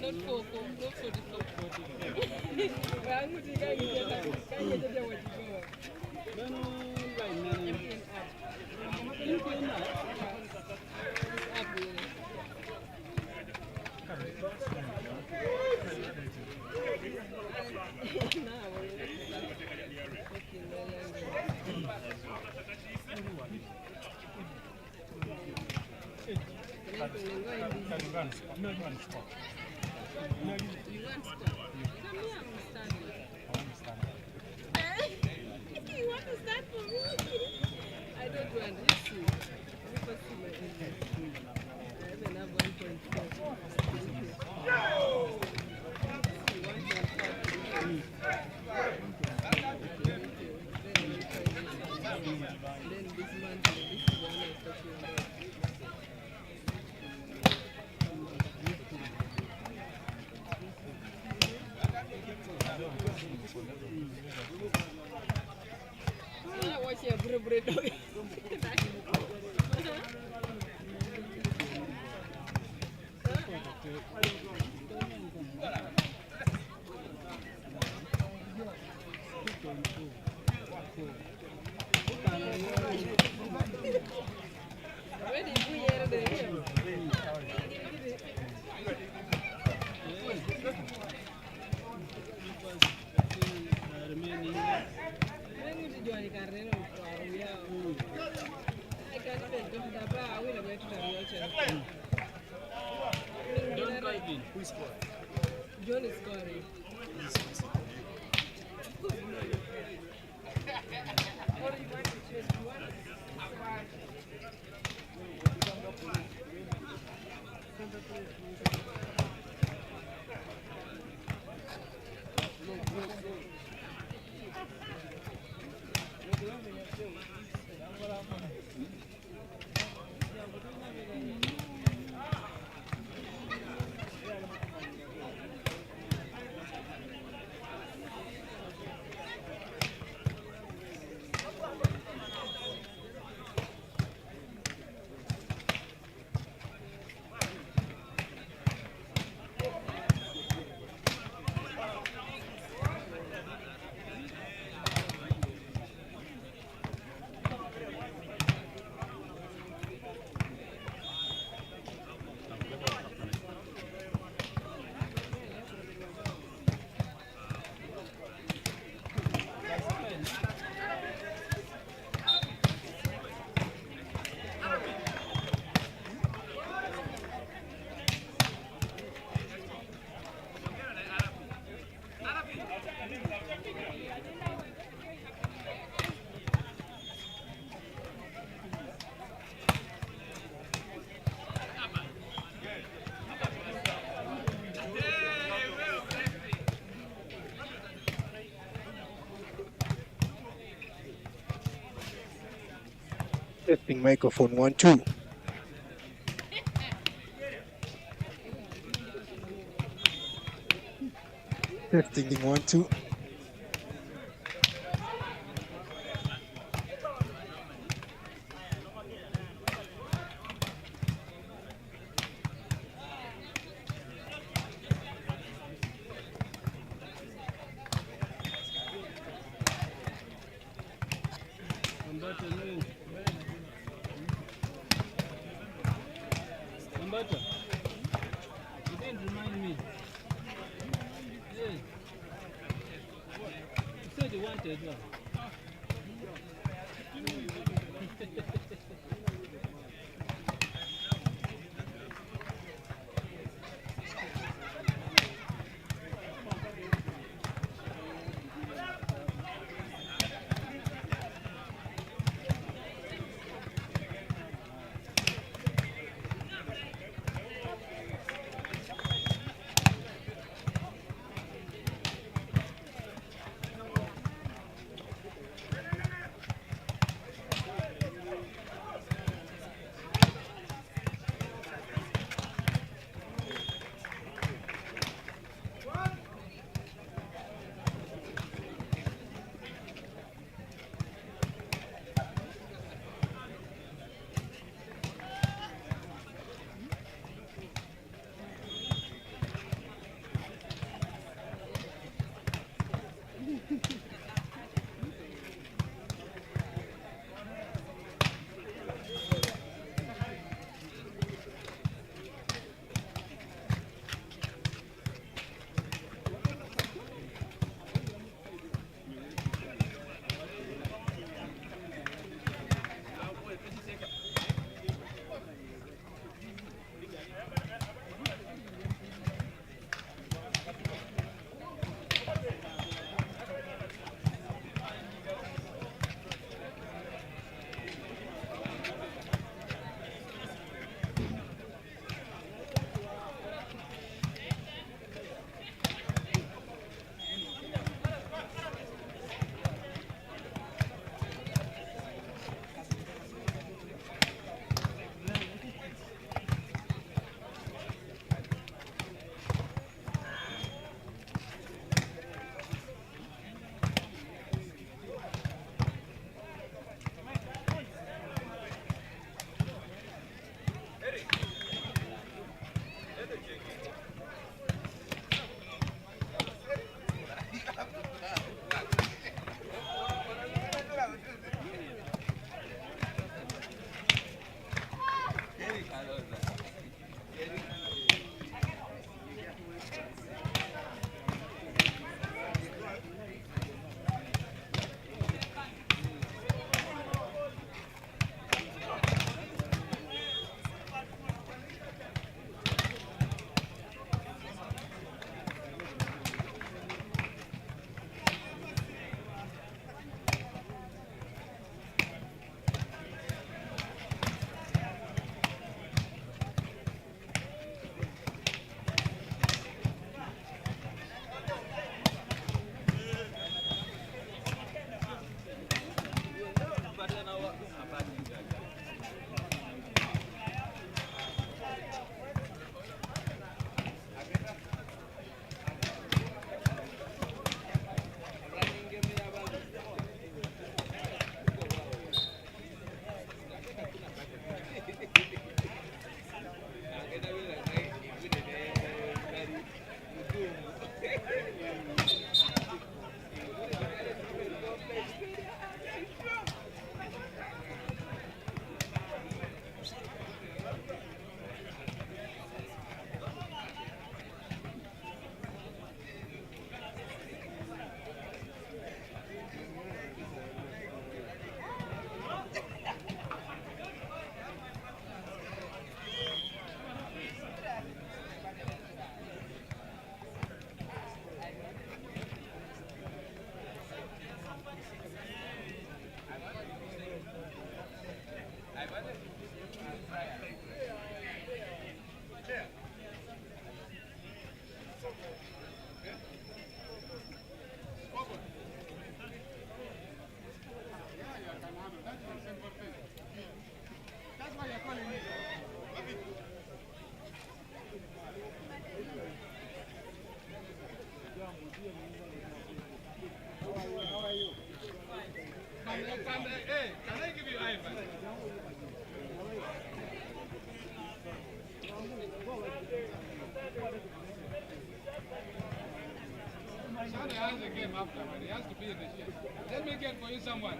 Not 4, not 44. I'm going to get what you go. No, right now. You want to start for me? I don't want to see. I have enough 1.4. Then this month, this is one I thought you were. Watch your bread. Where did you hear the John is scoring. What are you going to choose? Testing microphone 1 2. Testing 1 2. You didn't remind me. Yes. You said you wanted one. Hey, can I give you iPad? Sonny has a game after, but he has to be in the ship. Let me get for you someone.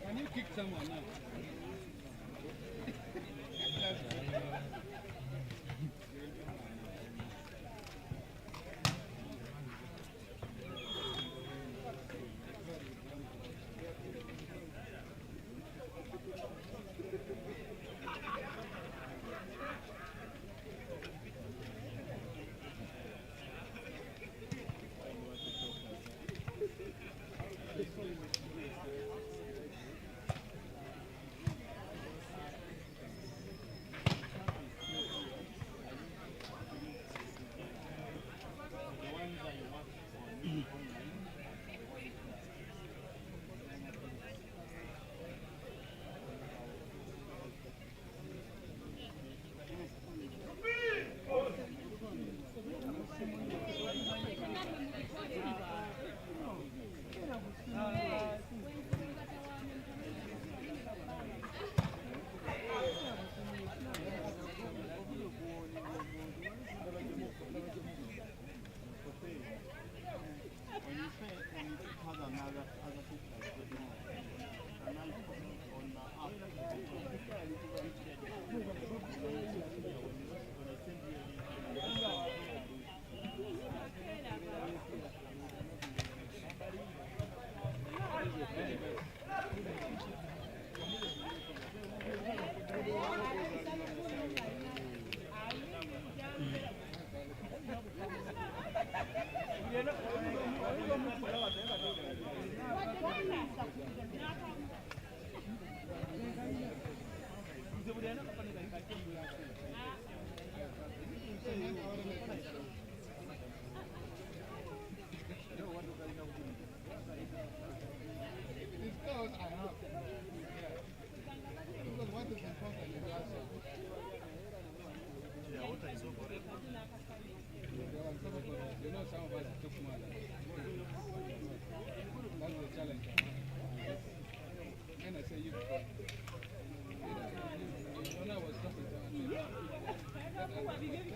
Can you kick someone now?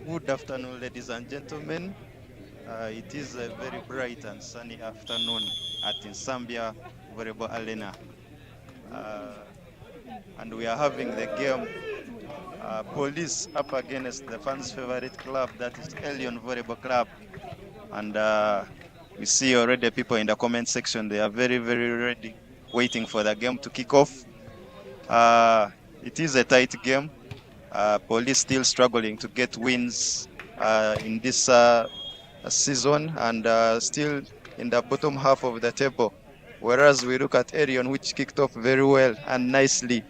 Good afternoon, ladies and gentlemen. It is a very bright and sunny afternoon at NSMBYA Volleyball Arena. And we are having the game Police up against the fans' favorite club, that is Elyon Volleyball Club. And we see already people in the comment section, they are very, very ready, waiting for the game to kick off. It is a tight game. Police still struggling to get wins in this season, and still in the bottom half of the table. Whereas we look at Elyon, which kicked off very well and nicely,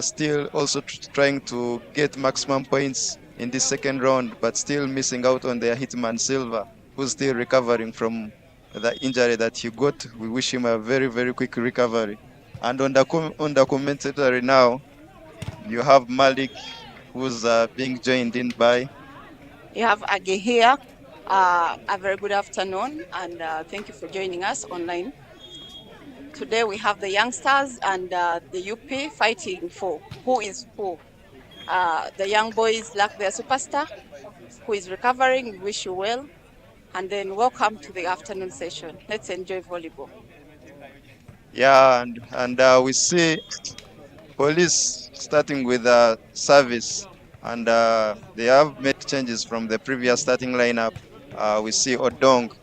still also trying to get maximum points in this second round, but still missing out on their hitman Silva, who's still recovering from the injury that he got. We wish him a very, very quick recovery. And on the commentary now, you have Malik, who's being joined in by... You have Age here. A very good afternoon, and thank you for joining us online. Today we have the youngsters and the UP fighting for who is who. The young boys lack their superstar, who is recovering. We wish you well, and then welcome to the afternoon session. Let's enjoy volleyball. Yeah, and we see police starting with service, and they have made changes from the previous starting lineup. We see Odong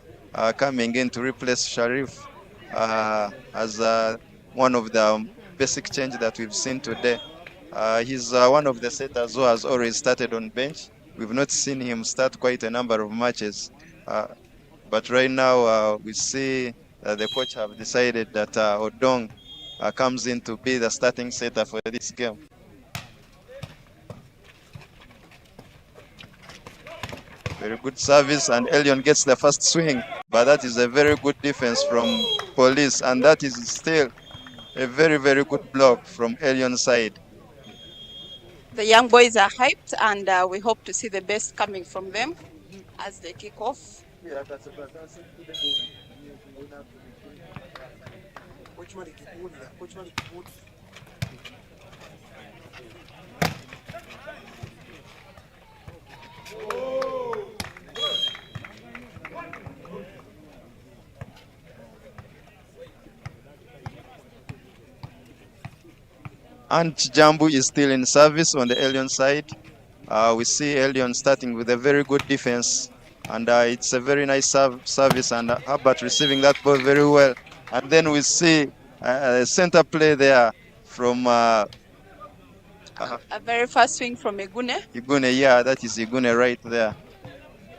coming in to replace Sharif as one of the basic change that we've seen today. He's one of the setters who has always started on bench. We've not seen him start quite a number of matches, but right now we see the coach have decided that Odong comes in to be the starting setter for this game. Very good service, and Elyon gets the first swing, but that is a very good defense from police, and that is still a very, very good block from Elyon's side. The young boys are hyped, and we hope to see the best coming from them as they kick off. And Jambu is still in service on the Elyon side. We see Elyon starting with a very good defense, and it's a very nice service, and Herbert receiving that ball very well. And then we see a center play there from a very fast swing from Igune. Igune, yeah, that is Igune right there.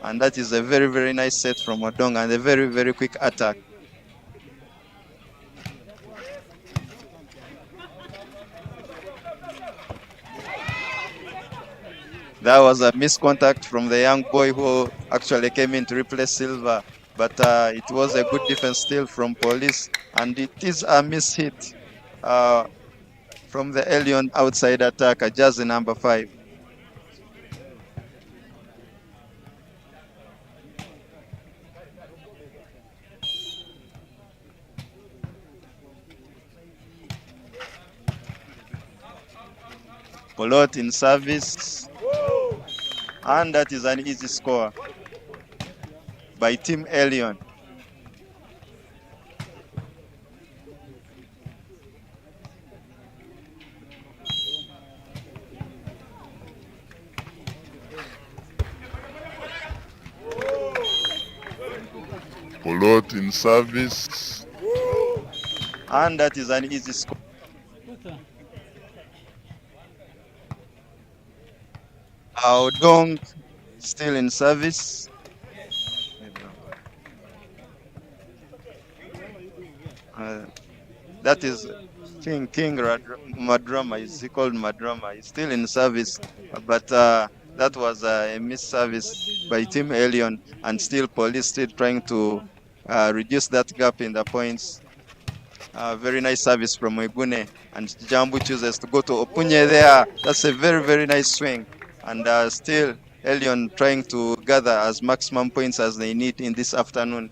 And that is a very, very nice set from Odong, and a very, very quick attack. That was a miscontact from the young boy who actually came in to replace Silva, but it was a good defense still from police, and it is a mishit from the Elyon outside attacker, jersey number 5. Polot in service, and that is an easy score by Team Elyon. Polot in service, and that is an easy score. Odong still in service. That is King Madrama. Is he called Madrama? He's still in service, but that was a missed service by Team Elyon, and still police still trying to reduce that gap in the points. Very nice service from Igune, and Jambu chooses to go to Opunye there. That's a very, very nice swing. And still Elyon trying to gather as maximum points as they need in this afternoon.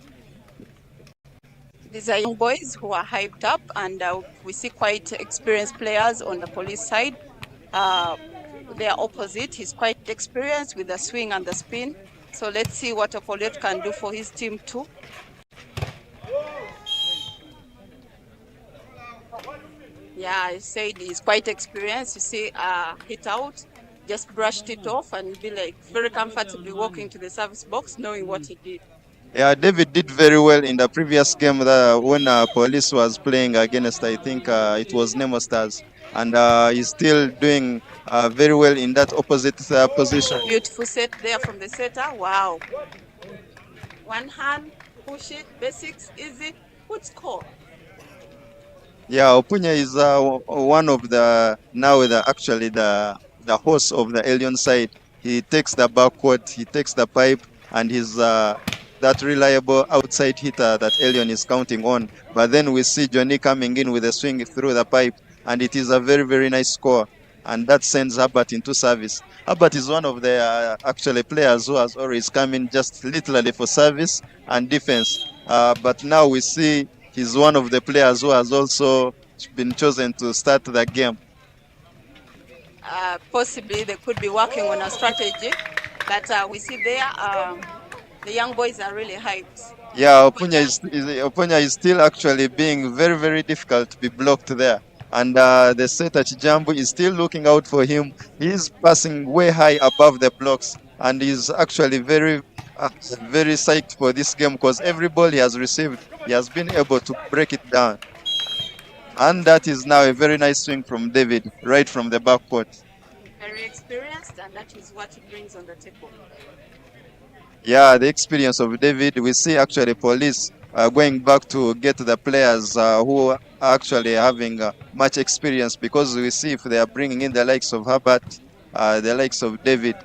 These are young boys who are hyped up, and we see quite experienced players on the police side. Their opposite, he's quite experienced with the swing and the spin. So let's see what Opolot can do for his team too. Yeah, I said he's quite experienced. You see, hit out, just brushed it off, and be like very comfortably walking to the service box, knowing what he did. Yeah, David did very well in the previous game when police was playing against, I think it was Nemo Stars, and he's still doing very well in that opposite position. Beautiful set there from the setter. Wow. One hand, push it, basics, easy, good score. Yeah, Opunye is one of the actually the host of the Elyon side. He takes the backward, he takes the pipe, and he's that reliable outside hitter that Elyon is counting on. But then we see Johnny coming in with a swing through the pipe, and it is a very, very nice score. and that sends Herbert into service. Herbert is one of the actually players who has always come in just literally for service and defense. But now we see he's one of the players who has also been chosen to start the game. Possibly they could be working on a strategy, but we see there the young boys are really hyped. Yeah, Opunya is still actually being very, very difficult to be blocked there. And the setter Chijambu is still looking out for him. He's passing way high above the blocks, and he's actually very, very psyched for this game because every ball he has received, he has been able to break it down. And that is now a very nice swing from David, right from the backcourt. Very experienced, and that is what he brings on the table. Yeah, the experience of David. We see actually police going back to get the players who are actually having much experience, because we see if they are bringing in the likes of Herbert, the likes of David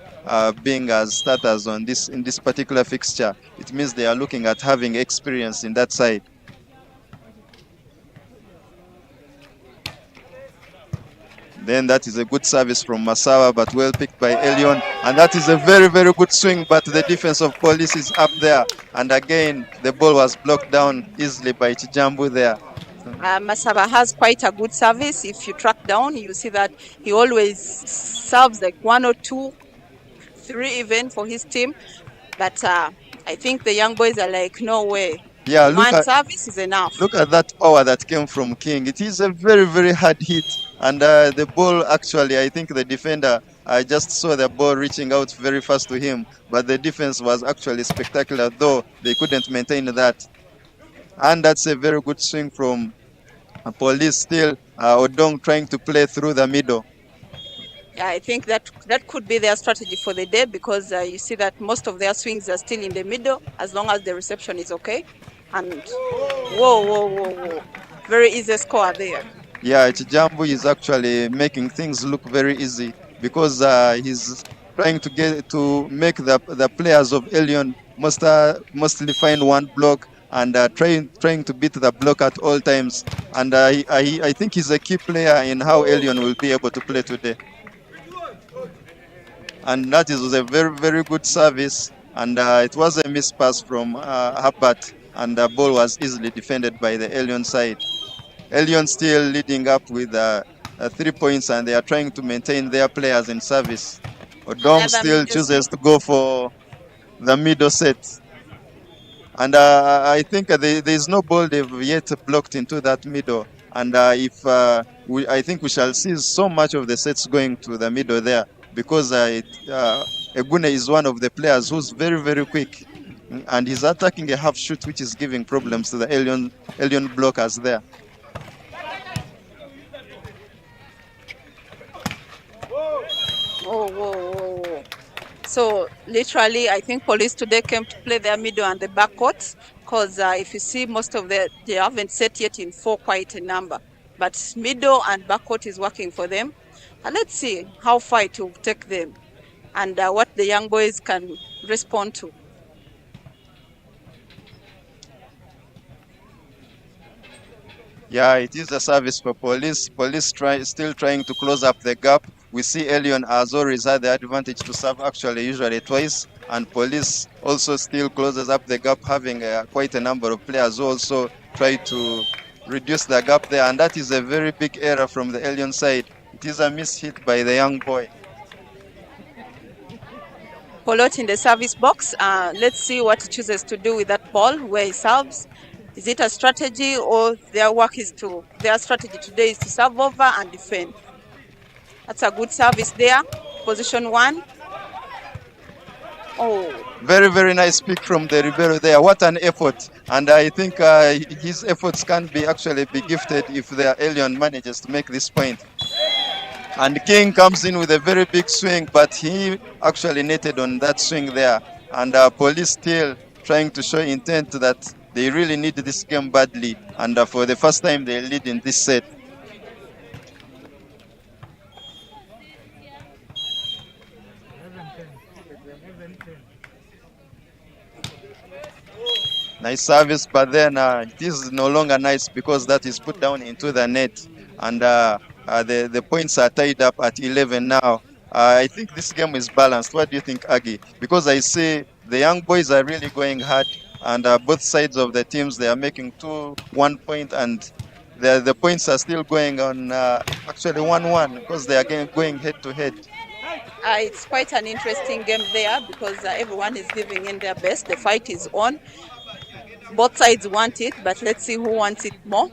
being as starters on in this particular fixture, it means they are looking at having experience in that side. Then that is a good service from Masawa, but well picked by Elyon. And that is a very, very good swing, but the defense of police is up there. And again, the ball was blocked down easily by Chijambu there. Masawa has quite a good service. If you track down, you see that he always serves like 1 or 2, 3 even for his team. But I think the young boys are like, no way. Yeah, one service is enough. Look at that power that came from King. It is a very, very hard hit. And the ball, actually, I think the defender, I just saw the ball reaching out very fast to him. But the defense was actually spectacular, though they couldn't maintain that. And that's a very good swing from police still. Odong trying to play through the middle. Yeah, I think that could be their strategy for the day, because you see that most of their swings are still in the middle, as long as the reception is okay. And whoa. Very easy score there. Yeah, Chijambu is actually making things look very easy, because he's trying to make the players of Elyon mostly find one block and trying to beat the block at all times. And I think he's a key player in how Elyon will be able to play today. And that is a very, very good service. And it was a miss pass from Herbert, and the ball was easily defended by the Elyon side. Elyon still leading up with 3 points, and they are trying to maintain their players in service. Odong still chooses to go for the middle set. And I think there is no ball they've yet blocked into that middle. And I think we shall see so much of the sets going to the middle there, because Egune is one of the players who's very, very quick. And he's attacking a half shoot, which is giving problems to the Elyon blockers there. Whoa. So literally, I think police today came to play their middle and the backcourt, because if you see, most of they haven't set yet in 4 quite a number. But middle and backcourt is working for them. And let's see how far it will take them, and what the young boys can respond to. Yeah, it is a service for police. Police still trying to close up the gap. We see Elyon has always had the advantage to serve actually usually twice, and police also still closes up the gap, having quite a number of players who also try to reduce the gap there, and that is a very big error from the Elyon side. It is a miss hit by the young boy. Polot in the service box. Let's see what he chooses to do with that ball where he serves. Is it a strategy, or their strategy today is to serve over and defend? That's a good service there. Position 1. Oh. Very, very nice pick from the Ribeiro there. What an effort. And I think his efforts can be gifted if the Elyon manages to make this point. And King comes in with a very big swing, but he actually netted on that swing there. And police still trying to show intent that they really need this game badly. And for the first time, they lead in this set. Nice service, but then it is no longer nice, because that is put down into the net. And the points are tied up at 11 now. I think this game is balanced. What do you think, Agi? Because I see the young boys are really going hard, and both sides of the teams, they are making 1 point, and the points are still going on actually 1-1 because they are going head to head. It's quite an interesting game there because everyone is giving in their best. The fight is on. Both sides want it, but let's see who wants it more.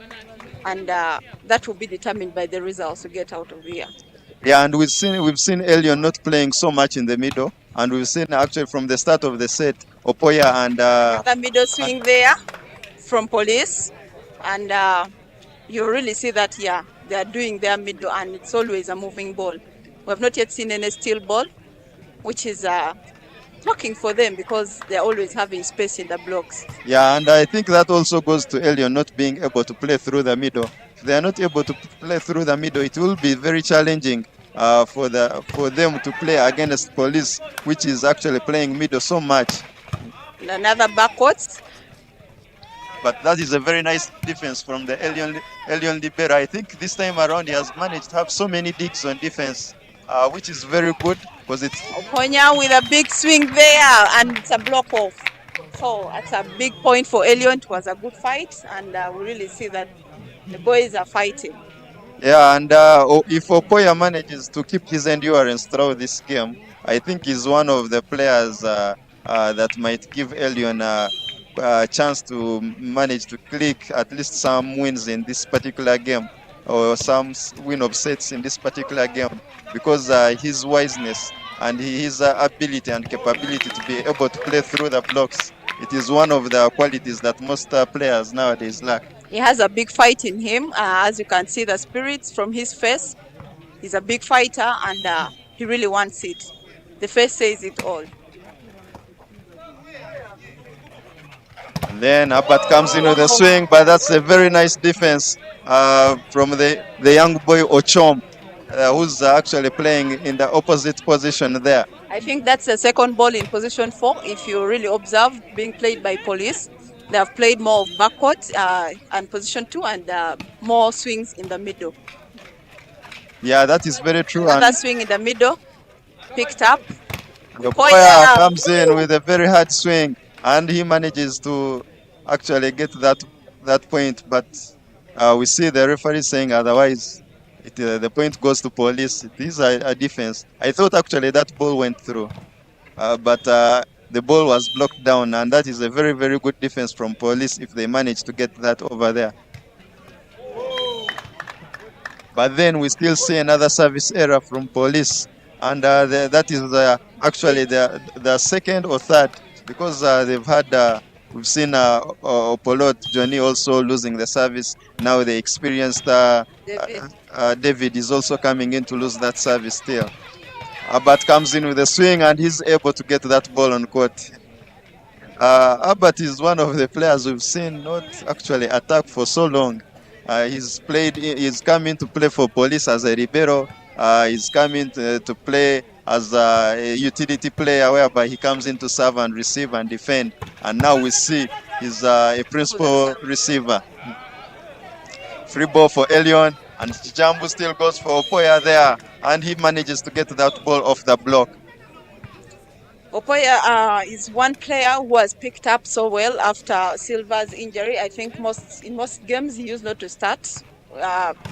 And that will be determined by the results we get out of here. Yeah, and we've seen Elyon not playing so much in the middle, and we've seen actually from the start of the set, Opoya and the middle swing there from Police, and you really see that they are doing their middle, and it's always a moving ball. We have not yet seen any steal ball, which is working for them because they're always having space in the blocks. Yeah, and I think that also goes to Elyon not being able to play through the middle. If they are not able to play through the middle, it will be very challenging for them to play against Police, which is actually playing middle so much. Another backwards. But that is a very nice defense from the Elyon libero. I think this time around he has managed to have so many digs on defense, which is very good because it's Oponya with a big swing there, and it's a block off. So that's a big point for Elyon. It was a good fight, and we really see that the boys are fighting. Yeah, and if Opoya manages to keep his endurance throughout this game, I think he's one of the players that might give Elyon a chance to manage to click at least some wins in this particular game, or some win of sets in this particular game, because his wiseness and his ability and capability to be able to play through the blocks, it is one of the qualities that most players nowadays lack. He has a big fight in him. As you can see, the spirits from his face. He's a big fighter, and he really wants it. The face says it all. And then Abat comes in with a swing, but that's a very nice defense from the young boy Ochom, who's actually playing in the opposite position there. I think that's the second ball in position 4. If you really observe, being played by Police. They have played more of backwards and position 2, and more swings in the middle. Yeah, that is very true. Another swing in the middle, picked up. The player comes in with a very hard swing, and he manages to actually get that point. But we see the referee saying otherwise. The point goes to Police. It is a defense. I thought actually that ball went through, but the ball was blocked down, and that is a very, very good defense from Police if they manage to get that over there. But then we still see another service error from Police, and that is actually the second or third, because they've had we've seen Opolot Johnny also losing the service. Now they experienced David is also coming in to lose that service still. Abat comes in with a swing, and he's able to get that ball on court. Abat is one of the players we've seen not actually attack for so long. He's come in to play for Police as a libero. He's coming to play as a utility player, whereby he comes in to serve and receive and defend. And now we see he's a principal receiver. Free ball for Elyon, and Jambu still goes for Opoya there, and he manages to get that ball off the block. Opoya is one player who has picked up so well after Silva's injury. I think in most games he used not to start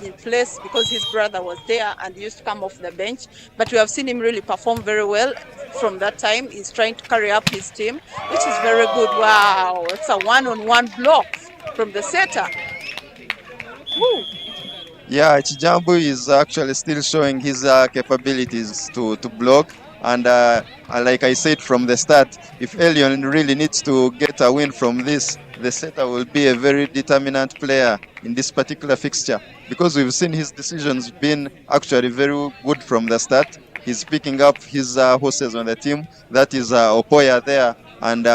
in place because his brother was there and he used to come off the bench. But we have seen him really perform very well from that time. He's trying to carry up his team, which is very good. Wow, it's a one-on-one block from the setter. Woo. Yeah, Chijambu is actually still showing his capabilities to block. And like I said from the start, if Elyon really needs to get a win from this, the setter will be a very determinant player in this particular fixture, because we've seen his decisions being actually very good from the start. He's picking up his horses on the team. That is Opoya there and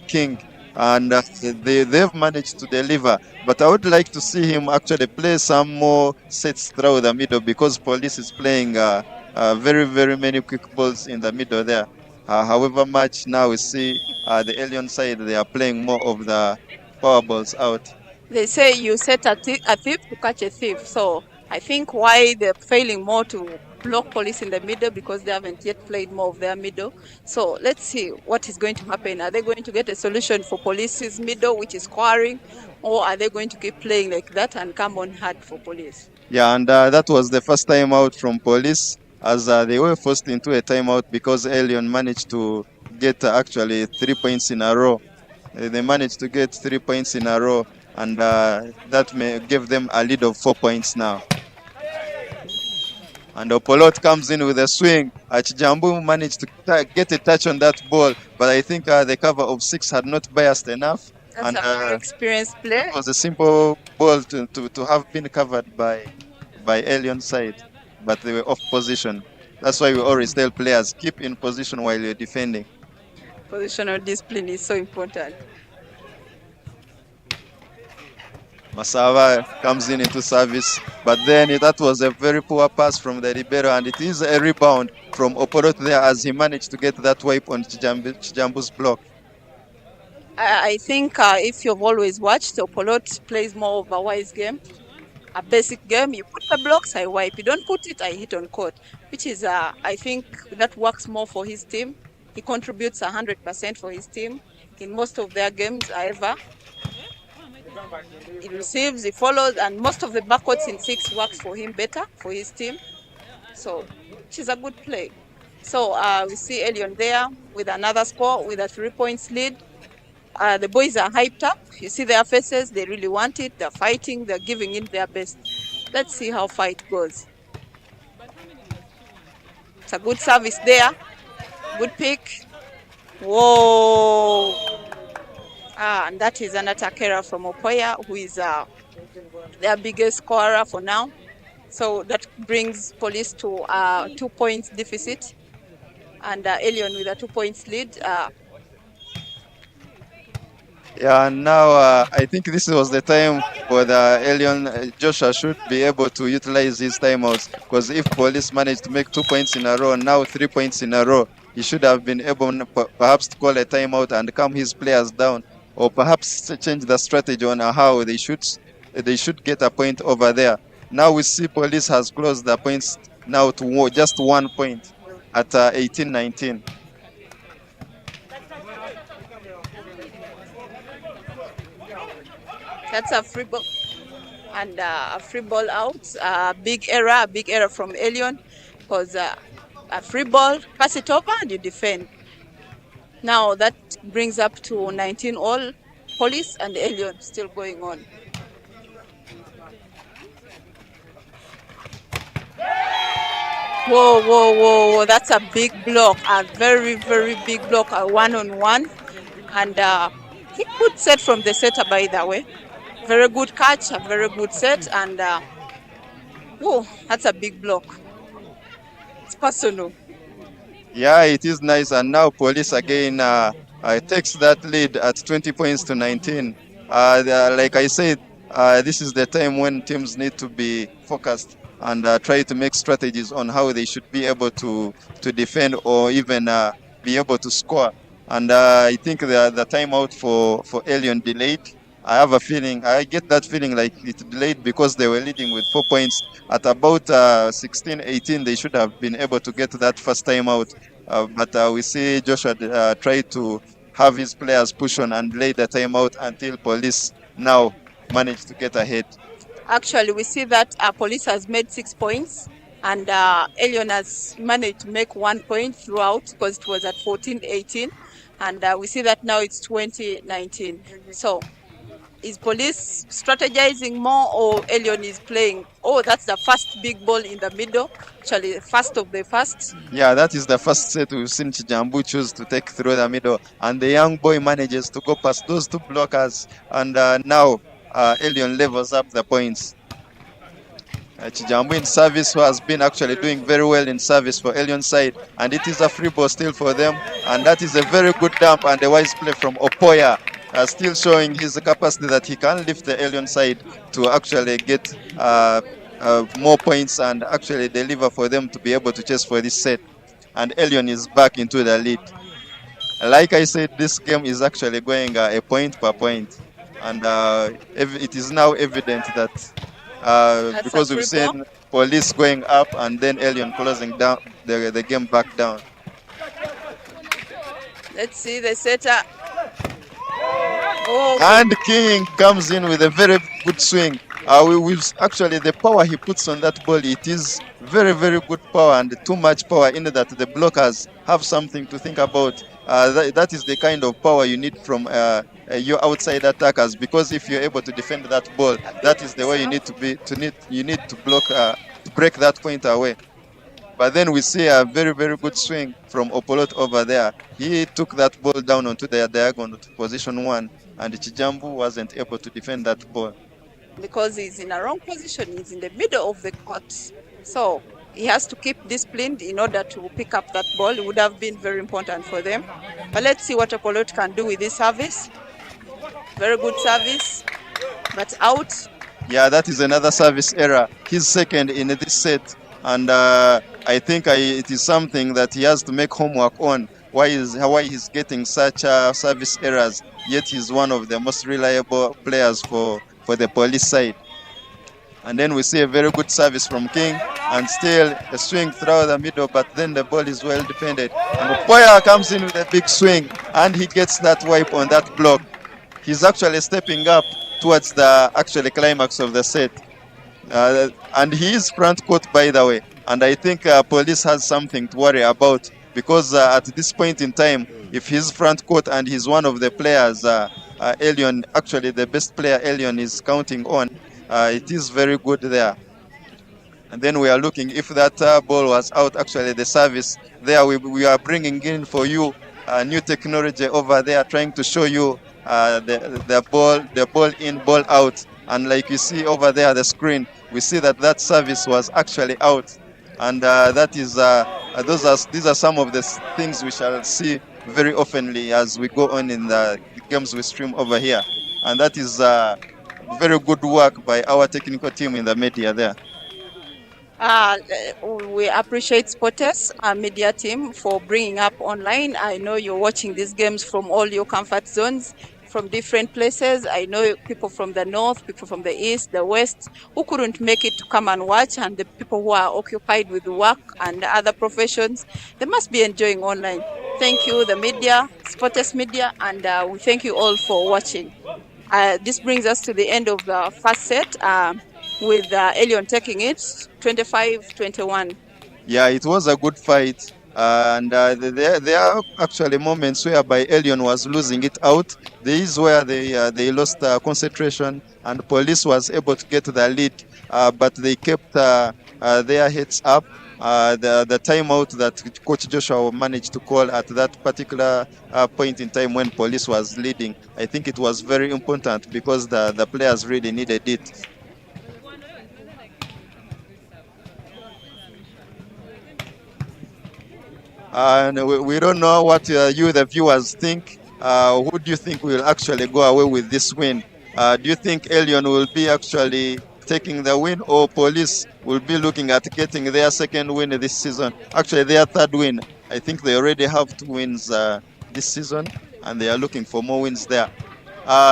King. And they've managed to deliver. But I would like to see him actually play some more sets through the middle, because Police is playing very, very many quick balls in the middle there. However much now we see the Elyon side, they are playing more of the power balls out. They say you set a thief to catch a thief. So I think why they're failing more to block Police in the middle because they haven't yet played more of their middle. So let's see what is going to happen. Are they going to get a solution for Police's middle, which is scoring, or are they going to keep playing like that and come on hard for Police? Yeah, and that was the first time out from Police, as they were forced into a timeout because Elyon managed to get actually 3 points in a row. They managed to get 3 points in a row, and that may give them a lead of 4 points now. And Opolot comes in with a swing. Chijambu managed to get a touch on that ball, but I think the cover of 6 had not biased enough. That's And a very experienced player. it was a simple ball to have been covered by Elyon's side, but they were off position. That's why we always tell players, keep in position while you're defending. Positional discipline is so important. Masava comes in into service, but then that was a very poor pass from the libero, and it is a rebound from Oporot there as he managed to get that wipe on Chijambu's block. I think if you've always watched, Opolot plays more of a wise game, a basic game. You put the blocks, I wipe. You don't put it, I hit on court, which is, I think that works more for his team. He contributes 100% for his team in most of their games, however. He receives, he follows, and most of the backwards in 6 works for him better, for his team. So, which is a good play. So, we see Elyon there with another score, with a 3 points lead. The boys are hyped up. You see their faces, they really want it. They're fighting, they're giving it their best. Let's see how fight goes. It's a good service there. Good pick. Whoa. And that is an attacker from Opoya, who is their biggest scorer for now. So that brings Police to 2 points deficit. And Elyon with a 2 points lead. Yeah, now I think this was the time for the Elyon. Joshua should be able to utilize his timeouts, because if Police managed to make 2 points in a row, now 3 points in a row, he should have been able perhaps to call a timeout and calm his players down, or perhaps change the strategy on how they should get a point over there. Now we see Police has closed the points now to just 1 point at 18-19. That's a free ball, and a free ball out. Big error from Elyon, because a free ball, pass it over and you defend. Now that brings up to 19 all. Police and Elyon still going on. Whoa, that's a big block, a very, very big block, a 1-on-1. And he good set from the setter, by the way. Very good catch, a very good set, and whoa, that's a big block. It's personal. Yeah, it is nice, and now Police again takes that lead at 20 points to 19. Like I said, this is the time when teams need to be focused and try to make strategies on how they should be able to defend or even be able to score. And I think the timeout for Elyon delayed. I get that feeling like it delayed because they were leading with 4 points. At about 16-18, they should have been able to get that first time out. But we see Joshua try to have his players push on and delay the timeout until Police now managed to get ahead. Actually, we see that Police has made 6 points, and Elyon has managed to make 1 point throughout because it was at 14-18. And we see that now it's 20-19. So, is Police strategizing more, or Elyon is playing? Oh, that's the first big ball in the middle. Actually, first of the first. Yeah, that is the first set we've seen Chijambu choose to take through the middle. And the young boy manages to go past those 2 blockers. And now Elyon levels up the points. Chijambu in service, who has been actually doing very well in service for Elyon's side. And it is a free ball still for them. And that is a very good dump and a wise play from Opoya. Still showing his capacity that he can lift the Elyon side to actually get more points and actually deliver for them to be able to chase for this set. And Elyon is back into the lead. Like I said, this game is actually going a point per point. And it is now evident that That's because a we've free ball. seen Police going up and then Elyon closing down the game back down. Let's see the setter. Oh, And King comes in with a very good swing. We've actually the power he puts on that ball, it is very, very good power and too much power in that the blockers have something to think about. That is the kind of power you need from your outside attackers, because if you're able to defend that ball, that is the way you need to be. You need to block to break that point away. But then we see a very, very good swing from Opolot over there. He took that ball down onto the diagonal to position 1, and Chijambu wasn't able to defend that ball. because he's in a wrong position. He's in the middle of the court. So he has to keep disciplined in order to pick up that ball. It would have been very important for them. But let's see what Opolot can do with this service. Very good service, but out. Yeah, that is another service error. He's second in this set, and I think it is something that he has to make homework on. Why he's getting such service errors, yet he's one of the most reliable players for the Police side. And then we see a very good service from King, and still a swing through the middle, but then the ball is well defended. And Opoya comes in with a big swing, and he gets that wipe on that block. He's actually stepping up towards the actual climax of the set. And he is front court, by the way. And I think Police has something to worry about, because at this point in time, if he's front court and he's one of the players, Elyon, actually the best player Elyon is counting on, it is very good there. And then we are looking if that ball was out, actually the service there, we are bringing in for you new technology over there, trying to show you the ball in, ball out. And like you see over there, the screen, we see that service was actually out. And that is these are some of the things we shall see very oftenly as we go on in the games we stream over here. And that is very good work by our technical team in the media there. We appreciate Sporters, our media team, for bringing up online. I know you're watching these games from all your comfort zones, from different places. I know people from the north, people from the east, the west, who couldn't make it to come and watch, and the people who are occupied with work and other professions, they must be enjoying online. Thank you, the media, Sporters media, and we thank you all for watching. This brings us to the end of the first set, with Elyon taking it 25-21. Yeah, it was a good fight. And there are actually moments whereby Elyon was losing it out. There is where they lost concentration, and Police was able to get the lead, but they kept their heads up. The timeout that Coach Joshua managed to call at that particular point in time when Police was leading, I think it was very important, because the players really needed it. And we don't know what you, the viewers, think. Who do you think will actually go away with this win? Do you think Elyon will be actually taking the win, or Police will be looking at getting their second win this season? Actually, their third win. I think they already have 2 wins this season, and they are looking for more wins there.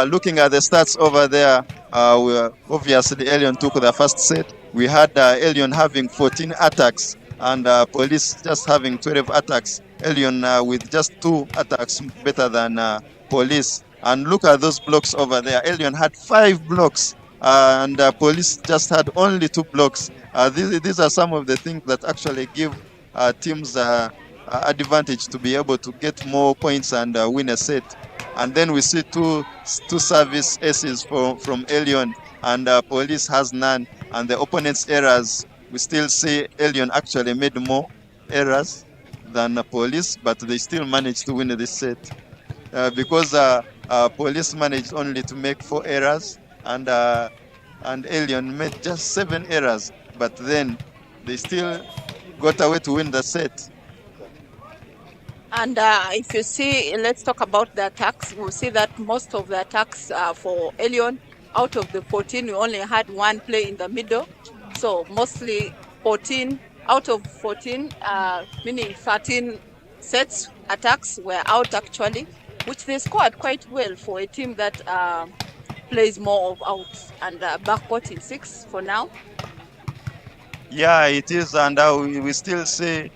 Looking at the stats over there, obviously Elyon took the first set. We had Elyon having 14 attacks, and Police just having 12 attacks. Elyon with just 2 attacks better than Police. And look at those blocks over there. Elyon had 5 blocks, and Police just had only 2 blocks. These are some of the things that actually give teams advantage to be able to get more points and win a set. And then we see two service aces from Elyon, and Police has none. And the opponent's errors, we still see Elyon actually made more errors than Police, but they still managed to win this set. Because Police managed only to make 4 errors, and Elyon made just 7 errors, but then they still got away to win the set. And if you see, let's talk about the attacks. We'll see that most of the attacks for Elyon, out of the 14, we only had 1 play in the middle. So mostly 14 out of 14, meaning 13 sets attacks were out actually, which they scored quite well for a team that plays more of out and backcourt in 6 for now. Yeah, it is, and we still see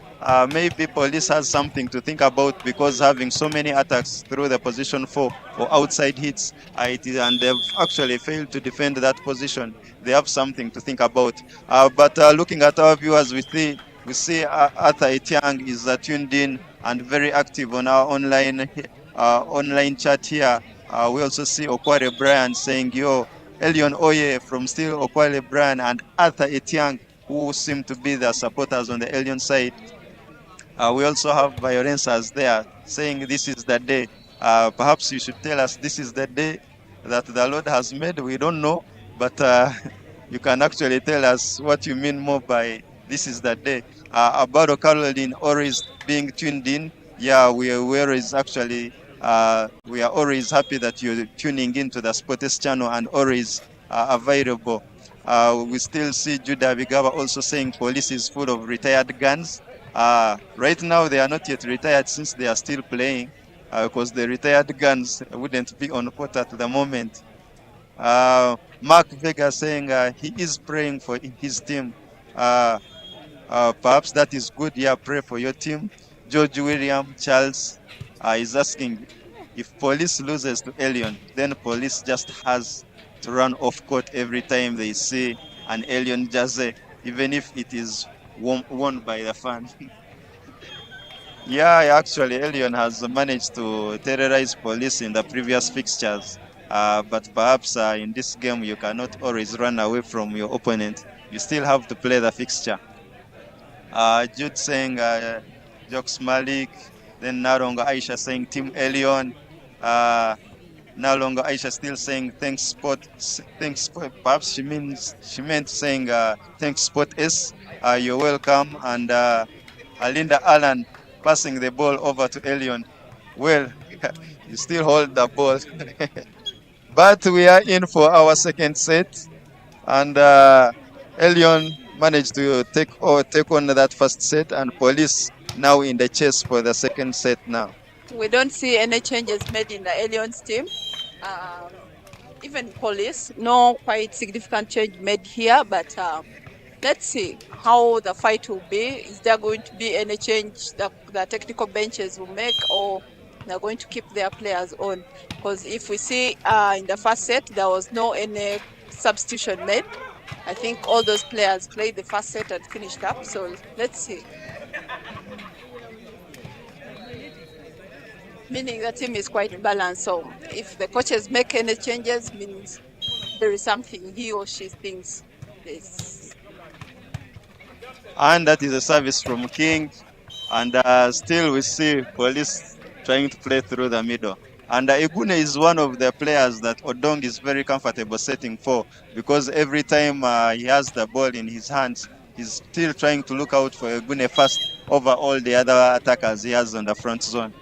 maybe police has something to think about, because having so many attacks through the position 4 or outside hits, and they've actually failed to defend that position. They have something to think about. But looking at our viewers, we see Arthur Etiang is tuned in and very active on our online chat here. We also see Okware Brian saying, "Yo, Elyon Oye from still Okware Brian and Arthur Etiang," who seem to be the supporters on the Elyon side. We also have Violencers there saying, "This is the day." Perhaps you should tell us this is the day that the Lord has made. We don't know, but you can actually tell us what you mean more by this is the day. About Caroline Oris being tuned in. Yeah, we are always actually, we are always happy that you're tuning into the Sports channel and always available. We still see Judah Vigaba also saying police is full of retired guns. Right now, they are not yet retired since they are still playing, because the retired guns wouldn't be on court at the moment. Mark Vega saying he is praying for his team. Perhaps that is good. Yeah, pray for your team. George William Charles is asking, if police loses to Elyon, then police just has to run off court every time they see an Elyon jersey, even if it is won by the fan. Yeah, actually, Elyon has managed to terrorize police in the previous fixtures. But perhaps in this game, you cannot always run away from your opponent. You still have to play the fixture. Jude saying Jokes Malik, then Naronga Aisha saying Team Elyon. No longer Aisha still saying thanks Sport. Perhaps she meant saying thanks Sport S. You're welcome. And Alinda Allen passing the ball over to Elyon. Well, you still hold the ball. But we are in for our second set, and Elyon managed to take on that first set, and police now in the chase for the second set now. We don't see any changes made in the Elyon's team. Even police, no quite significant change made here, but let's see how the fight will be. Is there going to be any change that the technical benches will make, or they're going to keep their players on? Because if we see in the first set, there was no any substitution made. I think all those players played the first set and finished up. So let's see. Meaning the team is quite balanced. So if the coaches make any changes, means there is something he or she thinks is. And that is a service from King. And still we see police trying to play through the middle. And Igune is one of the players that Odong is very comfortable setting for, because every time he has the ball in his hands, he's still trying to look out for Igune first over all the other attackers he has on the front zone.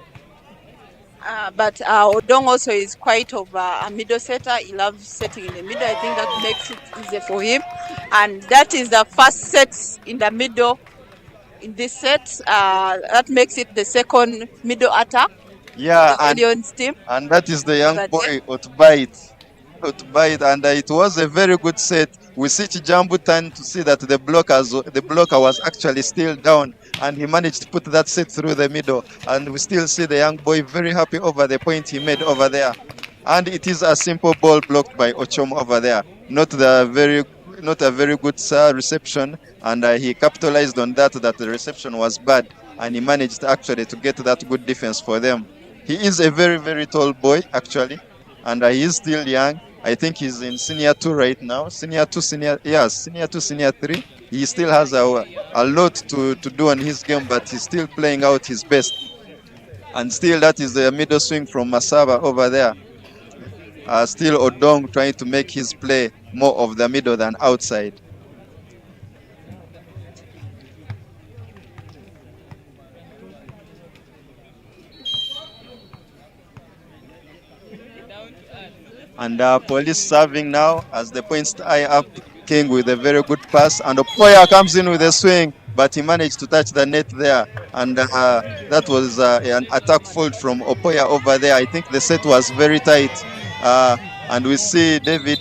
But Odong also is quite of a middle setter. He loves setting in the middle. I think that makes it easier for him. And that is the first set in the middle in this set. That makes it the second middle attack. Yeah, team. And that is the young boy, Otbite. And it was a very good set. We see Chijambu turn to see that the blocker was actually still down, and he managed to put that set through the middle. And we still see the young boy very happy over the point he made over there. And it is a simple ball blocked by Ochom over there. Not a very good reception, and he capitalized on that the reception was bad, and he managed actually to get that good defense for them. He is a very, very tall boy actually, and he is still young. I think he's in senior 2 right now. Senior 2, senior 3. He still has a lot to do on his game, but he's still playing out his best. And still that is the middle swing from Masaba over there. Still Odong trying to make his play more of the middle than outside. And police serving now as the points tie up. King with a very good pass, and Opoya comes in with a swing, but he managed to touch the net there, and that was an attack fault from Opoya over there. I think the set was very tight, and we see David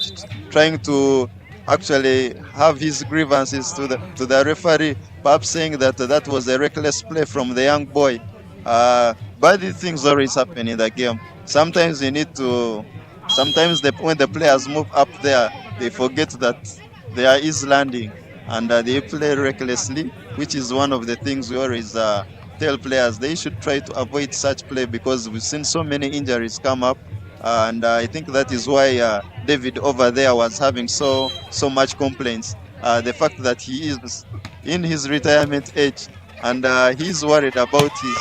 trying to actually have his grievances to the referee, perhaps saying that that was a reckless play from the young boy. Bad things always happen in the game. Sometimes you need to. Sometimes when the players move up there, they forget that there is landing, and they play recklessly, which is one of the things we always tell players they should try to avoid such play, because we've seen so many injuries come up. And I think that is why David over there was having so much complaints. The fact that he is in his retirement age, and he's worried about his.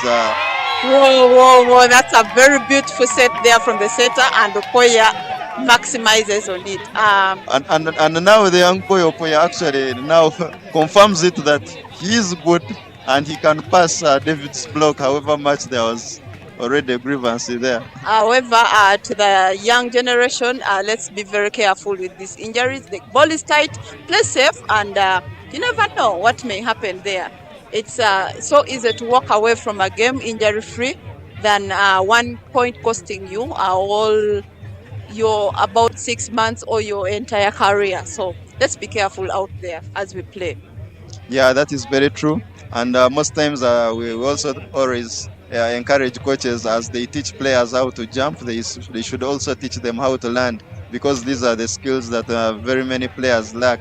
Whoa! That's a very beautiful set there from the setter, and Okoya maximizes on it. And now the young boy Okoya actually now confirms it that he is good and he can pass David's block, however much there was already a grievance there. However, to the young generation, let's be very careful with these injuries. The ball is tight, play safe, and you never know what may happen there. It's so easy to walk away from a game injury-free than 1 point costing you all your about 6 months or your entire career. So let's be careful out there as we play. Yeah, that is very true. And most times we also always encourage coaches, as they teach players how to jump, they should also teach them how to land, because these are the skills that very many players lack.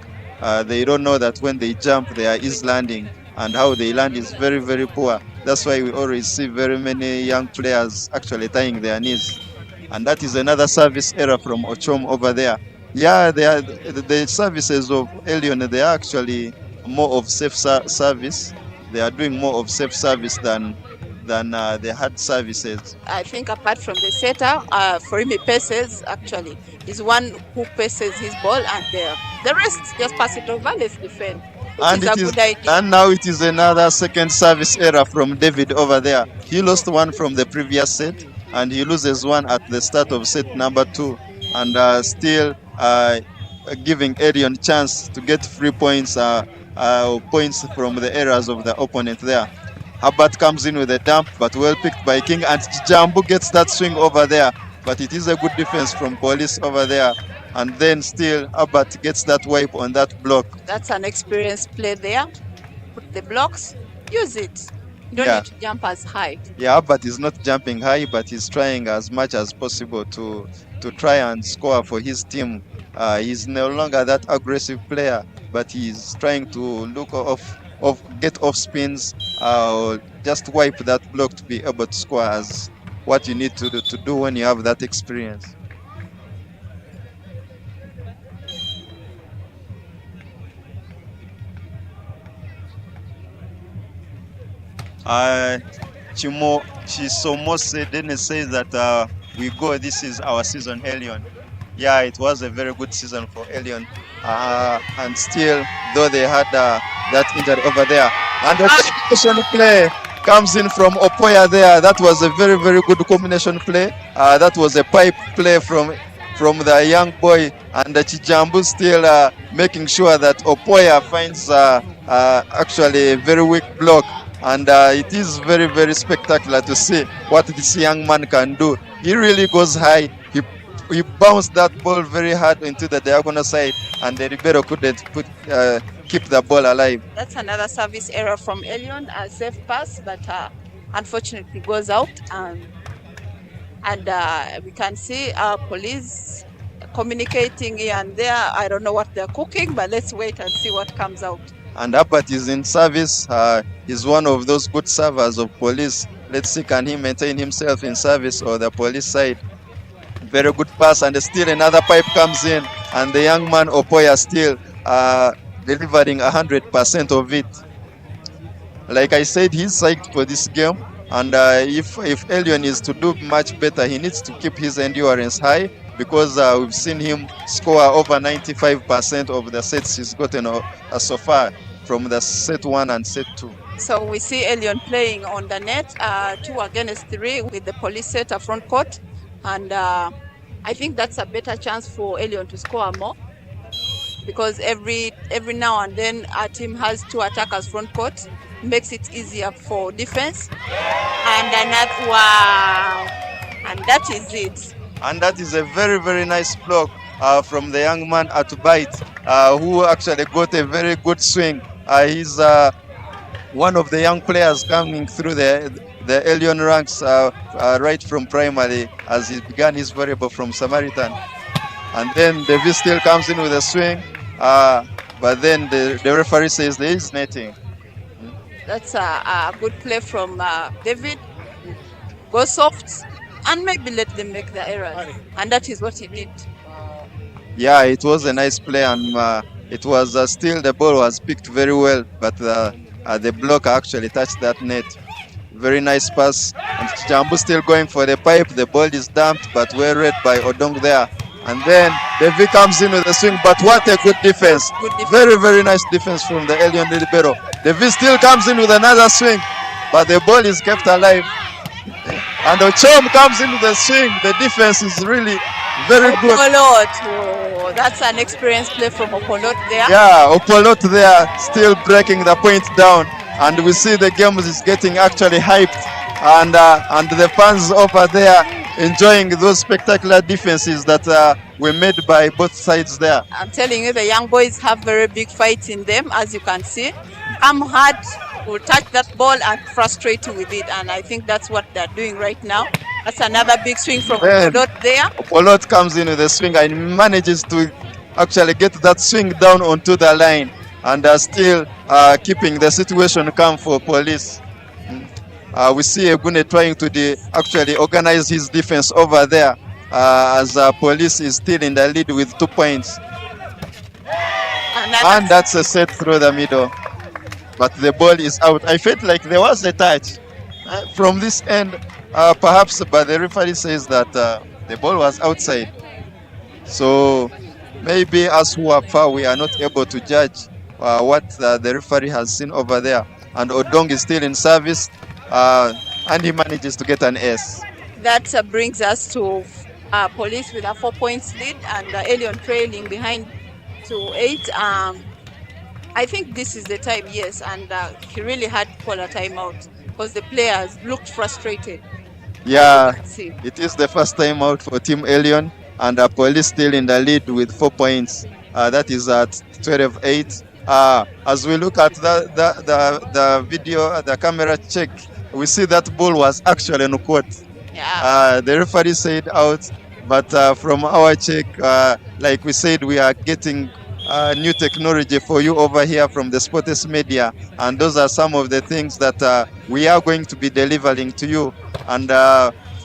They don't know that when they jump there is landing, and how they land is very, very poor. That's why we always see very many young players actually tying their knees. And that is another service error from Ochom over there. Yeah, the services of Elyon, they are actually more of safe service. They are doing more of safe service than the hard services. I think apart from the setter, for him, he paces actually. He's one who paces his ball, and the rest just pass it over, let's defend. And now it is another second service error from David over there. He lost one from the previous set, and he loses one at the start of set number 2, and still giving Elyon chance to get free points, points from the errors of the opponent there. Herbert comes in with a dump, but well picked by King, and Jambu gets that swing over there, but it is a good defense from Police over there. And then still Herbert gets that wipe on that block. That's an experienced play there. Put the blocks, use it. You don't need to jump as high. Yeah, Herbert is not jumping high, but he's trying as much as possible to try and score for his team. He's no longer that aggressive player, but he's trying to look get off spins, or just wipe that block to be able to score, as what you need to do when you have that experience. Chisomose Dennis says that we go, this is our season, Elyon. Yeah, it was a very good season for Elyon. And still, though they had that injury over there. And the combination play comes in from Opoya there. That was a very, very good combination play. That was a pipe play from the young boy, and Chijambu still making sure that Opoya finds actually a very weak block. And it is very, very spectacular to see what this young man can do. He really goes high. He bounced that ball very hard into the diagonal side, and the Ribeiro couldn't keep the ball alive. That's another service error from Elyon, a safe pass, but unfortunately goes out. And we can see our Police communicating here and there. I don't know what they're cooking, but let's wait and see what comes out. And Herbert is in service. He's one of those good servers of Police. Let's see, can he maintain himself in service or the Police side? Very good pass, and still another pipe comes in, and the young man Opoya still delivering 100% of it. Like I said, he's psyched for this game, and if Elyon is to do much better, he needs to keep his endurance high, because we've seen him score over 95% of the sets he's gotten so far from the set 1 and set 2. So we see Elyon playing on the net, 2 against 3 with the Police setter front court. And I think that's a better chance for Elyon to score more, because every now and then our team has 2 attackers front court, makes it easier for defense. And another, wow, and that is it. And that is a very, very nice block from the young man at Bite, who actually got a very good swing. He's one of the young players coming through the Elyon ranks right from primary, as he began his volleyball from Samaritan. And then David still comes in with a swing, but then the referee says there is netting. That's a good play from David. Go soft and maybe let them make the errors. And that is what he did. Yeah, it was a nice play, and it was still, the ball was picked very well, but the blocker actually touched that net. Very nice pass, and Jambu still going for the pipe. The ball is dumped, but well read by Odong there. And then Devi comes in with a swing, but what a good defense. Very, very nice defense from the Elyon libero. Devi still comes in with another swing, but the ball is kept alive. And Ochom comes in with a swing. The defense is really very good. Opolot. Oh, that's an experienced play from Opolot there. Yeah, Opolot there, still breaking the point down. And we see the game is getting actually hyped. And the fans over there enjoying those spectacular defenses that were made by both sides there. I'm telling you, the young boys have very big fights in them, as you can see. Come hard, will touch that ball and frustrate you with it. And I think that's what they're doing right now. That's another big swing from Opolot there. Opolot comes in with a swing and manages to actually get that swing down onto the line, and still keeping the situation calm for Police. We see Egune trying to actually organize his defense over there, as Police is still in the lead with 2 points. And that's a set through the middle, but the ball is out. I felt like there was a touch from this end, perhaps, but the referee says that the ball was outside. So maybe us who are far, we are not able to judge what the referee has seen over there. And Odong is still in service, and he manages to get an S. That brings us to Police with a 4 points lead, and Elyon trailing behind to 8. I think this is the time, yes, and he really had to call a timeout because the players looked frustrated. Yeah, it is the first time out for Team Elyon, and Police still in the lead with 4 points. That is at 12-8. As we look at the video, the camera check, we see that ball was actually on court. Yeah. The referee said out, but from our check, like we said, we are getting new technology for you over here from the Sports Media, and those are some of the things that we are going to be delivering to you. And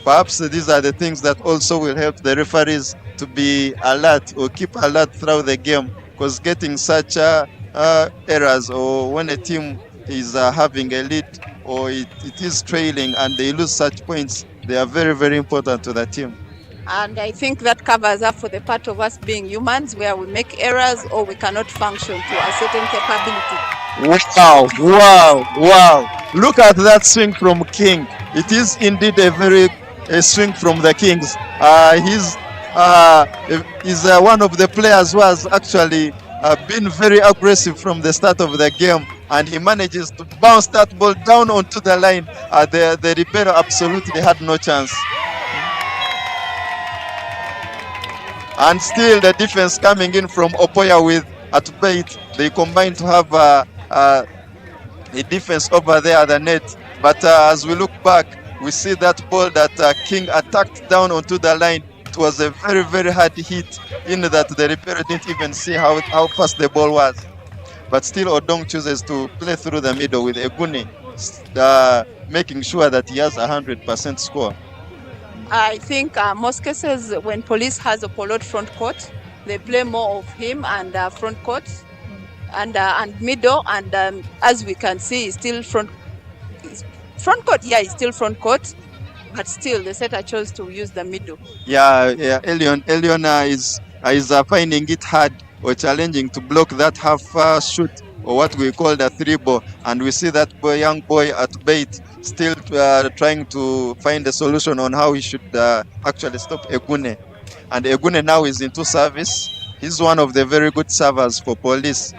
perhaps these are the things that also will help the referees to be alert or keep alert throughout the game, because getting such errors, or when a team is having a lead or it is trailing and they lose such points, they are very, very important to the team. And I think that covers up for the part of us being humans, where we make errors or we cannot function to a certain capability. Wow. Look at that swing from King. It is indeed a swing from the Kings. He's one of the players who has actually been very aggressive from the start of the game, and he manages to bounce that ball down onto the line. The libero absolutely had no chance. And still the defense coming in from Opoya with Atubeit. They combine to have a defense over there at the net. But as we look back, we see that ball that King attacked down onto the line. It was a very, very hard hit, in that the libero didn't even see how fast the ball was. But still Odong chooses to play through the middle with Egune, making sure that he has 100% score. I think most cases when Police has a Polot front court, they play more of him and front court and middle, and as we can see, he's still front court. Yeah, he's still front court, but still the setter chose to use the middle. Yeah. Elyon is finding it hard or challenging to block that half shoot, or what we call the 3-ball, and we see that young boy at bait still trying to find a solution on how he should actually stop Egune. And Egune now is into service. He's one of the very good servers for Police,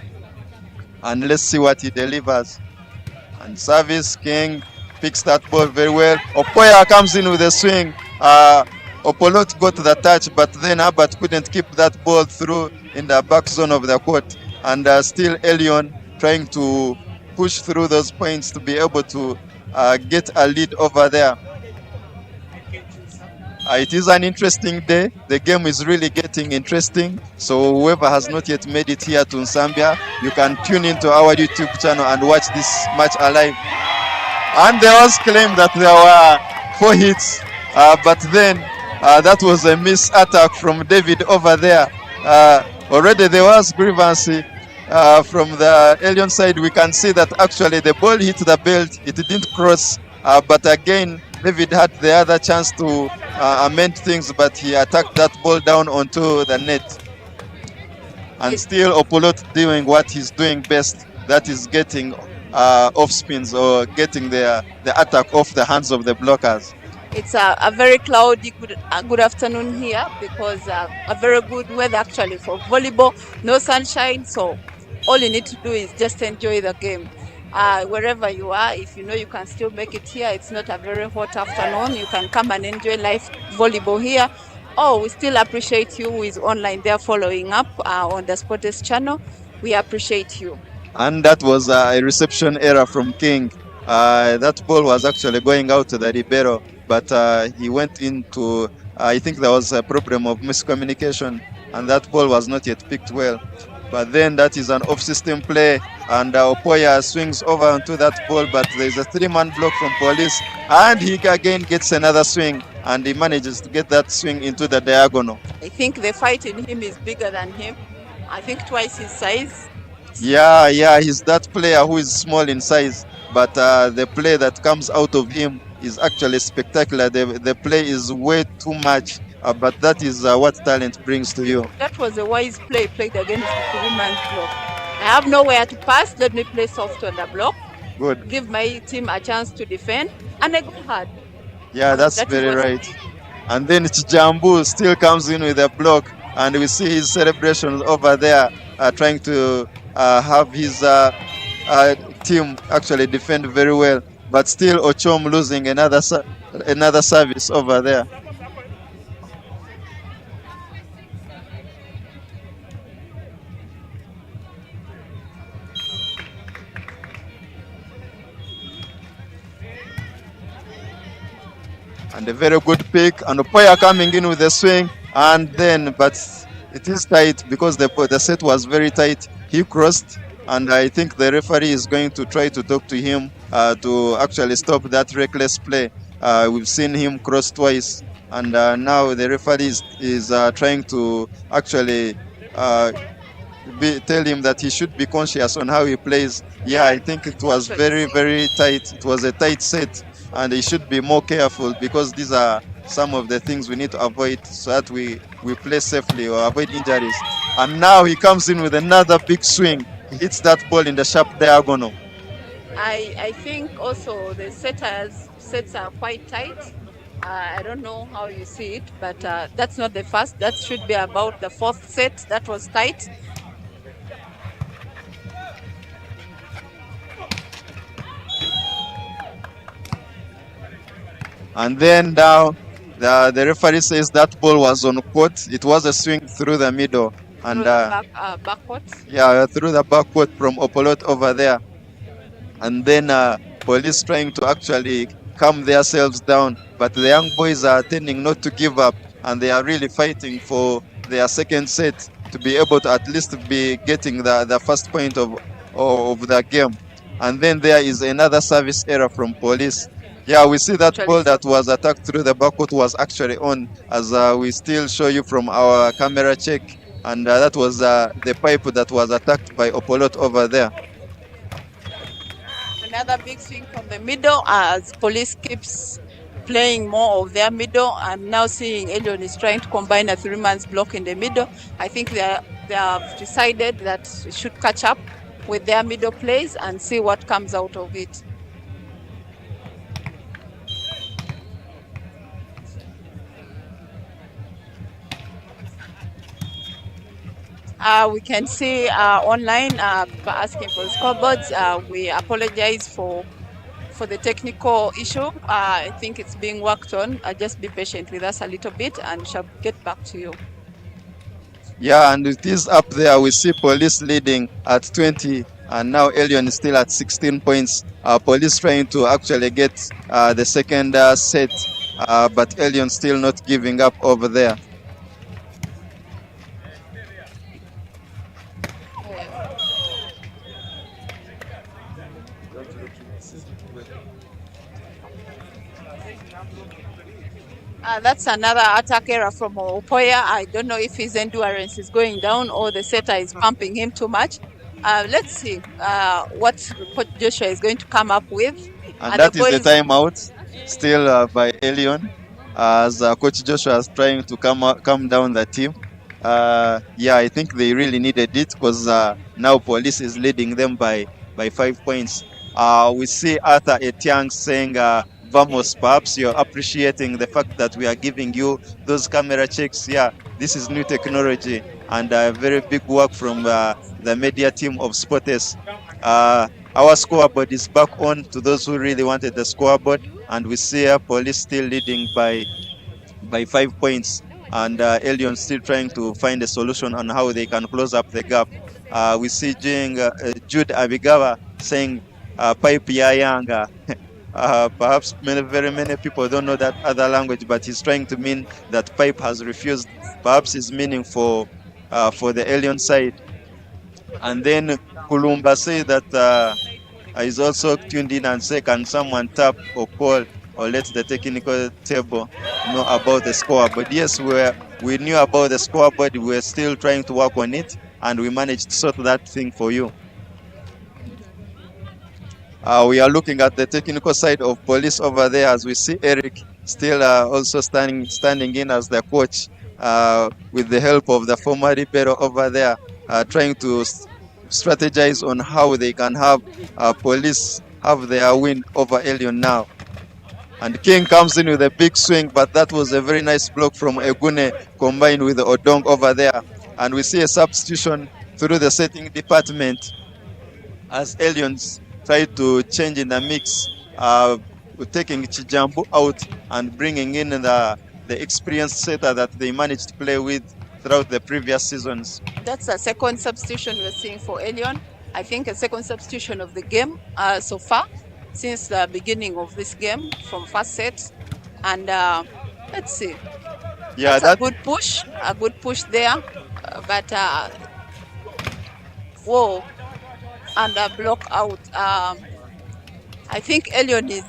and let's see what he delivers. And service, King picks that ball very well. Opoya comes in with a swing. Opolot got the touch, but then Albert couldn't keep that ball through in the back zone of the court. And still Elyon trying to push through those points to be able to get a lead over there. It is an interesting day. The game is really getting interesting. So whoever has not yet made it here to NSMBYA, you can tune into our YouTube channel and watch this match alive. And there was claim that there were 4 hits, but then that was a miss attack from David over there. Already there was grievance from the Elyon side. We can see that actually the ball hit the belt. It didn't cross, but again, David had the other chance to amend things, but he attacked that ball down onto the net. And still Opolot doing what he's doing best, that is getting off spins or getting the attack off the hands of the blockers. It's a very cloudy good afternoon here because a very good weather actually for volleyball, no sunshine, so all you need to do is just enjoy the game. Wherever you are, if you know you can still make it here, it's not a very hot afternoon, you can come and enjoy live volleyball here. Oh, we still appreciate you who is online there following up on the Sports channel. We appreciate you. And that was a reception error from King. That ball was actually going out to the libero, but he went into, I think there was a problem of miscommunication, and that ball was not yet picked well. But then that is an off-system play, and Opoya swings over onto that ball, but there's a 3-man block from police, and he again gets another swing, and he manages to get that swing into the diagonal. I think the fight in him is bigger than him. I think twice his size. Yeah, he's that player who is small in size, but the play that comes out of him is actually spectacular. The play is way too much, but that is what talent brings to you. That was a wise play played against the 3-man's block. I have nowhere to pass. Let me play soft on the block. Good. Give my team a chance to defend, and I go hard. Yeah, that's very right. And then Jambu still comes in with a block, and we see his celebrations over there, trying to have his team actually defend very well. But still Ochom losing another service over there. And a very good pick, and Opoya coming in with a swing, and then, but it is tight because the set was very tight. He crossed, and I think the referee is going to try to talk to him to actually stop that reckless play. We've seen him cross twice, and now the referee is trying to actually tell him that he should be conscious on how he plays. Yeah, I think it was very, very tight. It was a tight set, and he should be more careful because these are some of the things we need to avoid so that we play safely or avoid injuries. And now he comes in with another big swing. He hits that ball in the sharp diagonal. I think also the sets are quite tight. I don't know how you see it, but that's not the first. That should be about the 4th set. That was tight. And then now the referee says that ball was on court. It was a swing through the middle. And Backcourt. Yeah, through the backcourt from Opolot over there. And then police trying to actually calm themselves down, but the young boys are tending not to give up, and they are really fighting for their second set to be able to at least be getting the first point of the game. And then there is another service error from police. Yeah, we see that ball that was attacked through the backcourt was actually on, as we still show you from our camera check, and that was the pipe that was attacked by Opolot over there. Another big swing from the middle as police keeps playing more of their middle. I'm now seeing Elyon is trying to combine a 3-man's block in the middle. I think they have decided that it should catch up with their middle plays and see what comes out of it. We can see online asking for scoreboards. We apologize for for the technical issue. I think it's being worked on. Just be patient with us a little bit and shall get back to you. Yeah, and it is up there. We see Police leading at 20, and now Elyon is still at 16 points. Police trying to actually get the second set, but Elyon still not giving up over there. That's another attack error from Opoya. I don't know if his endurance is going down or the setter is pumping him too much. Let's see what Coach Joshua is going to come up with. And that is the timeout still by Elyon, as Coach Joshua is trying to calm down the team. Yeah, I think they really needed it, because now Police is leading them by 5 points. We see Arthur Etiang saying, Vamos, perhaps you're appreciating the fact that we are giving you those camera checks. Yeah, this is new technology, and very big work from the media team of Sportes. Our scoreboard is back on to those who really wanted the scoreboard, and we see Police still leading by 5 points, and Elyon still trying to find a solution on how they can close up the gap. We see Jude Abigawa saying, Pipe Yayanga. Perhaps very many people don't know that other language, but he's trying to mean that Pipe has refused. Perhaps his meaning for the Elyon side. And then Kulumba say that he's also tuned in and say, can someone tap or call or let the technical table know about the score? But yes, we knew about the score, but we're still trying to work on it, and we managed to sort that thing for you. We are looking at the technical side of Police over there, as we see Eric still also standing in as the coach, with the help of the former Ribero over there, trying to strategize on how they can have Police have their win over Elyon now. And King comes in with a big swing, but that was a very nice block from Egune combined with Odong over there. And we see a substitution through the setting department as Elyon's try to change in the mix, taking Chijambu out and bringing in the experienced setter that they managed to play with throughout the previous seasons. That's a second substitution we're seeing for Elyon. I think a second substitution of the game so far, since the beginning of this game from first set. And let's see. Yeah, that's a good push there. But whoa. And a block out. I think Elyon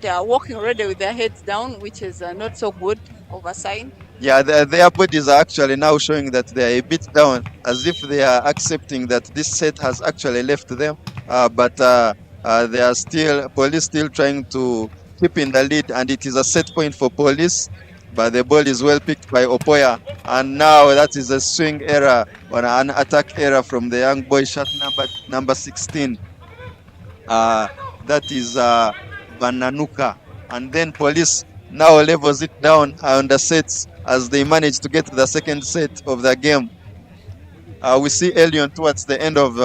they are walking already with their heads down, which is not so good oversight. Yeah, their bodies are actually now showing that they are a bit down, as if they are accepting that this set has actually left them. But they are still, Police still trying to keep in the lead, and it is a set point for Police. But the ball is well picked by Opoya, and now that is a swing error or an attack error from the young boy, shot number 16. That is Bananuka, and then Police now levels it down on the sets as they manage to get to the second set of the game. We see Elyon towards the end of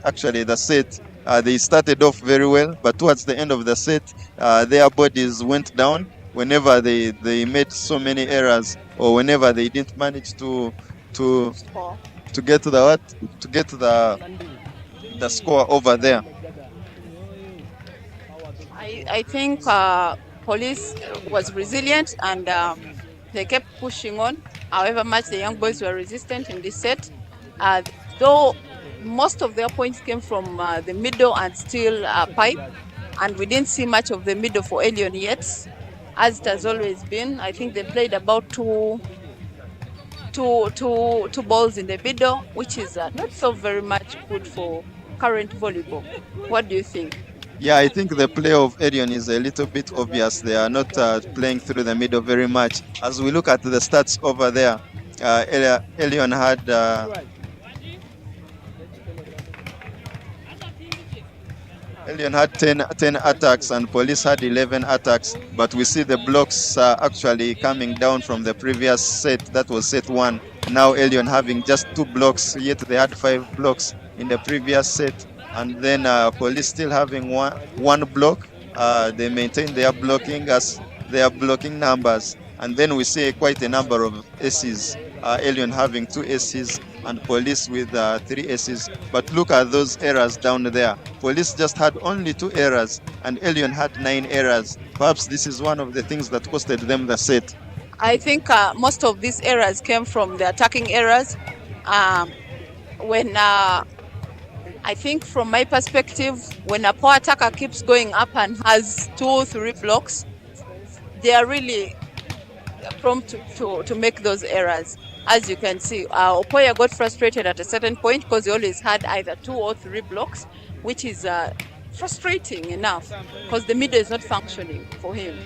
actually the set. They started off very well, but towards the end of the set, their bodies went down. Whenever they made so many errors, or whenever they didn't manage to get to the score over there. I think Police was resilient, and they kept pushing on. However much the young boys were resistant in this set, though most of their points came from the middle and still Pipe, and we didn't see much of the middle for Elyon yet. As it has always been, I think they played about two balls in the middle, which is not so very much good for current volleyball. What do you think? Yeah, I think the play of Elyon is a little bit obvious. They are not playing through the middle very much. As we look at the stats over there, Elyon had Elyon had 10 attacks and Police had 11 attacks, but we see the blocks actually coming down from the previous set. That was set 1. Now Elyon having just 2 blocks, yet they had 5 blocks in the previous set. And then Police still having one block They maintain their blocking numbers, and then we see quite a number of aces. Elyon having 2 aces and Police with 3 aces. But look at those errors down there. Police just had only 2 errors, and Elyon had 9 errors. Perhaps this is one of the things that costed them the set. I think most of these errors came from the attacking errors. When I think from my perspective, when a power attacker keeps going up and has 2 or 3 blocks, they are really prompt to make those errors. As you can see, Opoya got frustrated at a certain point because he always had either 2 or 3 blocks, which is frustrating enough because the middle is not functioning for him.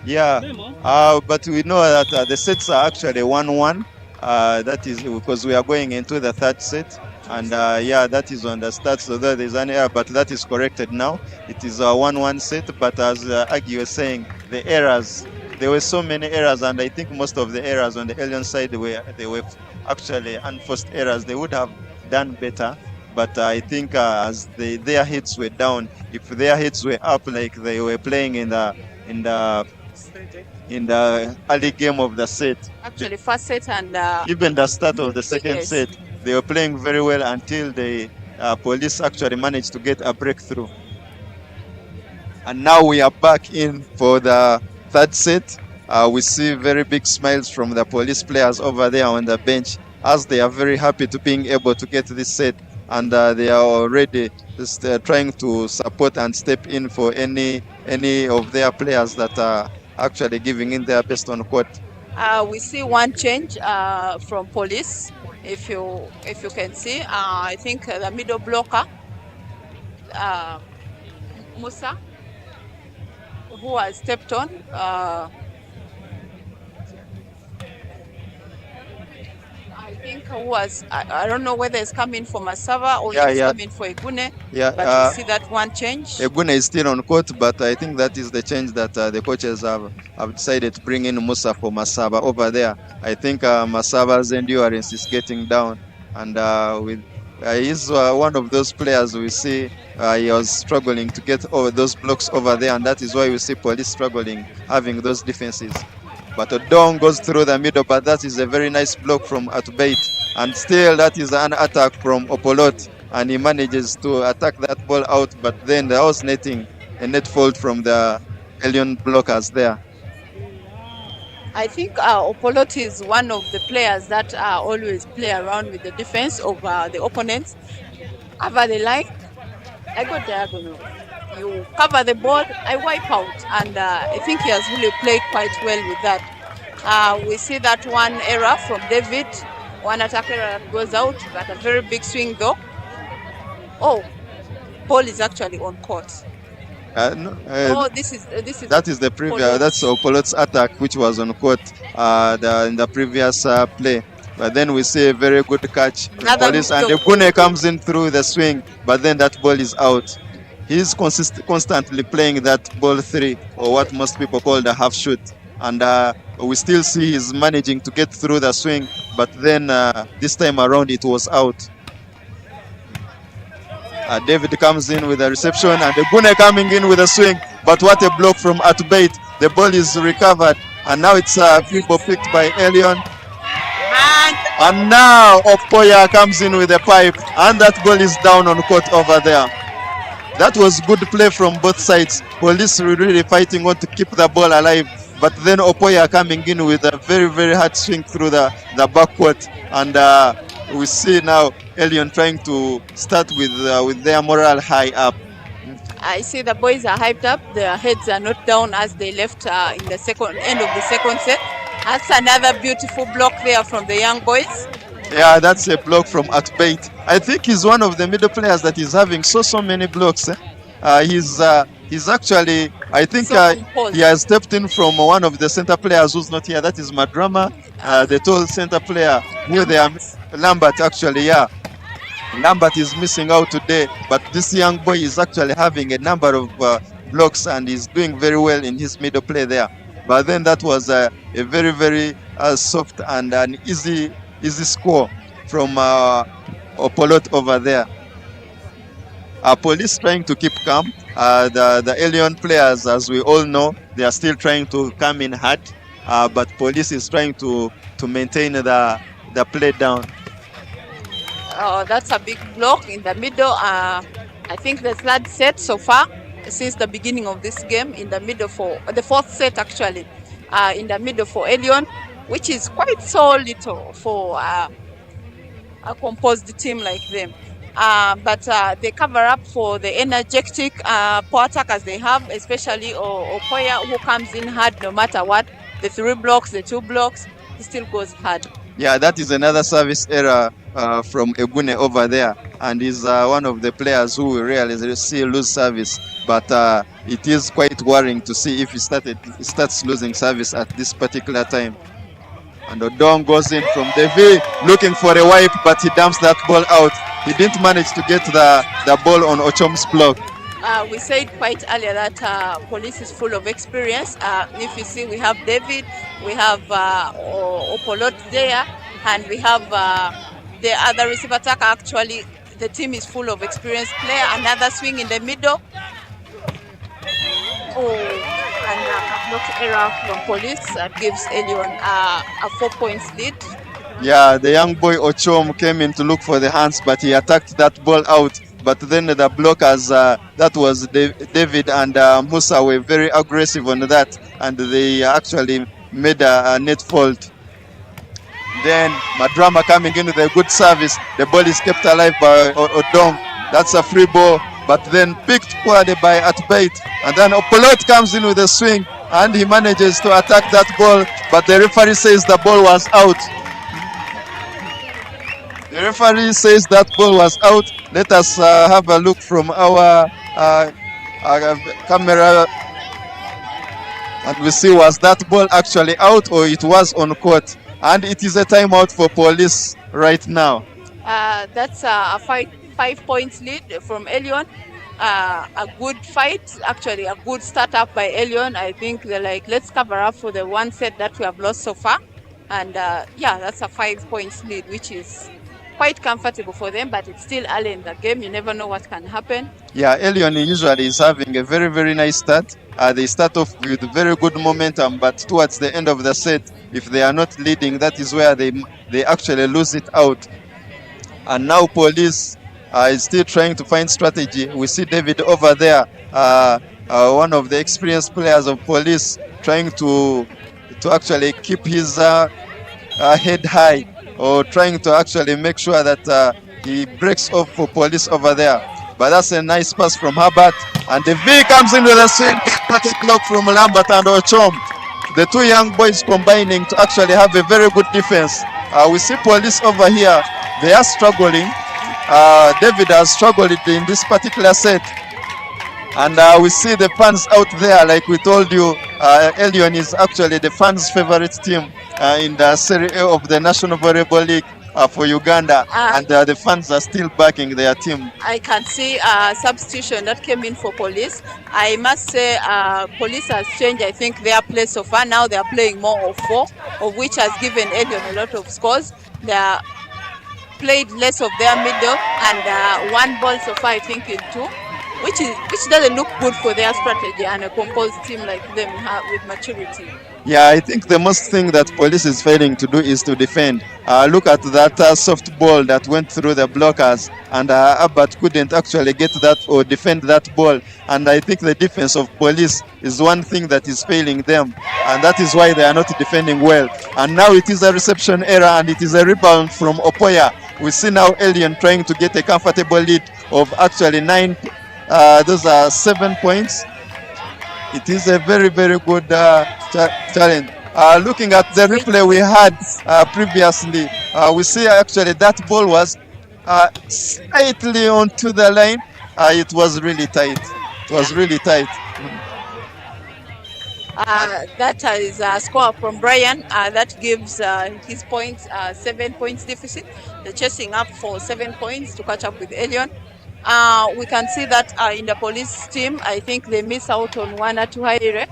Yeah, but we know that the sets are actually 1-1. That is because we are going into the 3rd set. And yeah, that is on the stats, although there's an error, but that is corrected now. It is a 1-1 set, but as Agi was saying, the errors, there were so many errors, and I think most of the errors on the Elyon side they were actually unforced errors. They would have done better, but I think as their hits were down, if their hits were up like they were playing in the early game of the set, Actually, first set and even the start of the second yes. set, they were playing very well until the Police actually managed to get a breakthrough. And now we are back in for the 3rd set. We see very big smiles from the Police players over there on the bench, as they are very happy to being able to get this set, and they are already just trying to support and step in for any of their players that are actually giving in their best on court. We see one change from Police. If you can see, I think the middle blocker, Musa, who has stepped on. I think who was, I don't know whether it's coming for Masava or it's coming for Egune. Yeah, but you see that one change. Egune is still on court, but I think that is the change that the coaches have decided to bring in Musa for Masaba over there. I think Masaba's endurance is getting down, and he's one of those players we see he was struggling to get over those blocks over there, and that is why we see Police struggling having those defenses. But Odong goes through the middle, but that is a very nice block from Atubait, and still that is an attack from Opolot, and he manages to attack that ball out, but then there was netting, a net fault from the Elyon blockers there. I think Opolot is one of the players that always play around with the defense of the opponents. Cover the line, I go diagonal. You cover the ball, I wipe out, and I think he has really played quite well with that. We see that one error from David, one attacker that goes out, but a very big swing though. Oh, ball is actually on court. This is that is the previous. That's Opolot's attack, which was on court in the previous play. But then we see a very good catch. Police, and Egune comes in through the swing, but then that ball is out. He's constantly playing that ball 3, or what most people call the half shoot, and we still see he's managing to get through the swing, but then this time around it was out. David comes in with a reception, and Egune coming in with a swing, but what a block from Atubait. The ball is recovered, and now it's people picked by Elyon. And now Opoya comes in with a pipe, and that ball is down on court over there. That was good play from both sides. Police were really fighting on to keep the ball alive, but then Opoya coming in with a very, very hard swing through the backcourt, and we see now Elyon trying to start with their morale high up. I see the boys are hyped up. Their heads are not down as they left in the end of the second set. That's another beautiful block there from the young boys. Yeah, that's a block from Atubait. I think he's one of the middle players that is having so many blocks. He's actually, I think he has stepped in from one of the center players who's not here. That is Madrama, the tall center player. Here they are, Lambert actually, yeah. Lambert is missing out today, but this young boy is actually having a number of blocks, and he's doing very well in his middle play there. But then that was a very, very soft and an easy score from Opolot over there. Police trying to keep calm. The Elyon players, as we all know, they are still trying to come in hard, but police is trying to maintain the play down. That's a big block in the middle. I think the third set so far since the beginning of this game, in the middle for the fourth set actually, in the middle for Elyon, which is quite so little for a composed team like them. But they cover up for the energetic power attackers they have, especially Okoya, who comes in hard no matter what. The 3 blocks, the 2 blocks, he still goes hard. Yeah, that is another service error from Egune over there, and he's one of the players who we rarely see lose service. But it is quite worrying to see if he starts losing service at this particular time. And Odong goes in from Devi, looking for a wipe, but he dumps that ball out. He didn't manage to get the ball on Ochom's block. We said quite earlier that police is full of experience. If you see, we have David, we have Opolot there, and we have the other receiver attacker. Actually, the team is full of experienced player. Another swing in the middle. And a block error from police gives Elyon a 4 points lead. Yeah, the young boy Ochom came in to look for the hands, but he attacked that ball out. But then the blockers, that was David and Musa, were very aggressive on that, and they actually made a net fault. Then Madrama coming in with a good service. The ball is kept alive by Odong. That's a free ball, but then picked poorly by Atbait. And then Opolot comes in with a swing, and he manages to attack that ball, but the referee says the ball was out. The referee says that ball was out. Let us have a look from our camera, and we see, was that ball actually out or it was on court. And it is a timeout for police right now. That's a 5 points lead from Elyon. A good fight, actually a good start up by Elyon. I think they're like, let's cover up for the 1 set that we have lost so far. And yeah, that's a 5 points lead, which is quite comfortable for them, but it's still early in the game. You never know what can happen. Yeah, Elyon usually is having a very, very nice start. They start off with very good momentum, but towards the end of the set, if they are not leading, that is where they actually lose it out. And now police is still trying to find strategy. We see David over there, one of the experienced players of police, trying to actually keep his head high, or trying to actually make sure that he breaks off for police over there. But that's a nice pass from Herbert, and the V comes in with a swing block from Lambert and Ochom. The 2 young boys combining to actually have a very good defense. We see police over here, they are struggling. David has struggled in this particular set, and we see the fans out there. Like we told you, Elyon is actually the fans' favorite team in the Serie of the National Volleyball League for Uganda, and the fans are still backing their team. I can see a substitution that came in for police. I must say police has changed, I think, their play so far. Now they are playing more of 4, of which has given Elyon a lot of scores. They are played less of their middle, and 1 ball so far, I think, in 2, which doesn't look good for their strategy and a composed team like them with maturity. Yeah, I think the most thing that police is failing to do is to defend. Look at that soft ball that went through the blockers, and Abbott couldn't actually get that or defend that ball. And I think the defense of police is one thing that is failing them, and that is why they are not defending well. And now it is a reception error, and it is a rebound from Opoya. We see now Elyon trying to get a comfortable lead of actually 9. Those are 7 points. It is a very, very good challenge. Looking at the replay we had previously, we see actually that ball was slightly onto the line. It was really tight. It was really tight. That is a score from Brian. That gives his points 7 points deficit. They're chasing up for 7 points to catch up with Elyon. We can see that in the police team, I think they miss out on Wanatu Haire,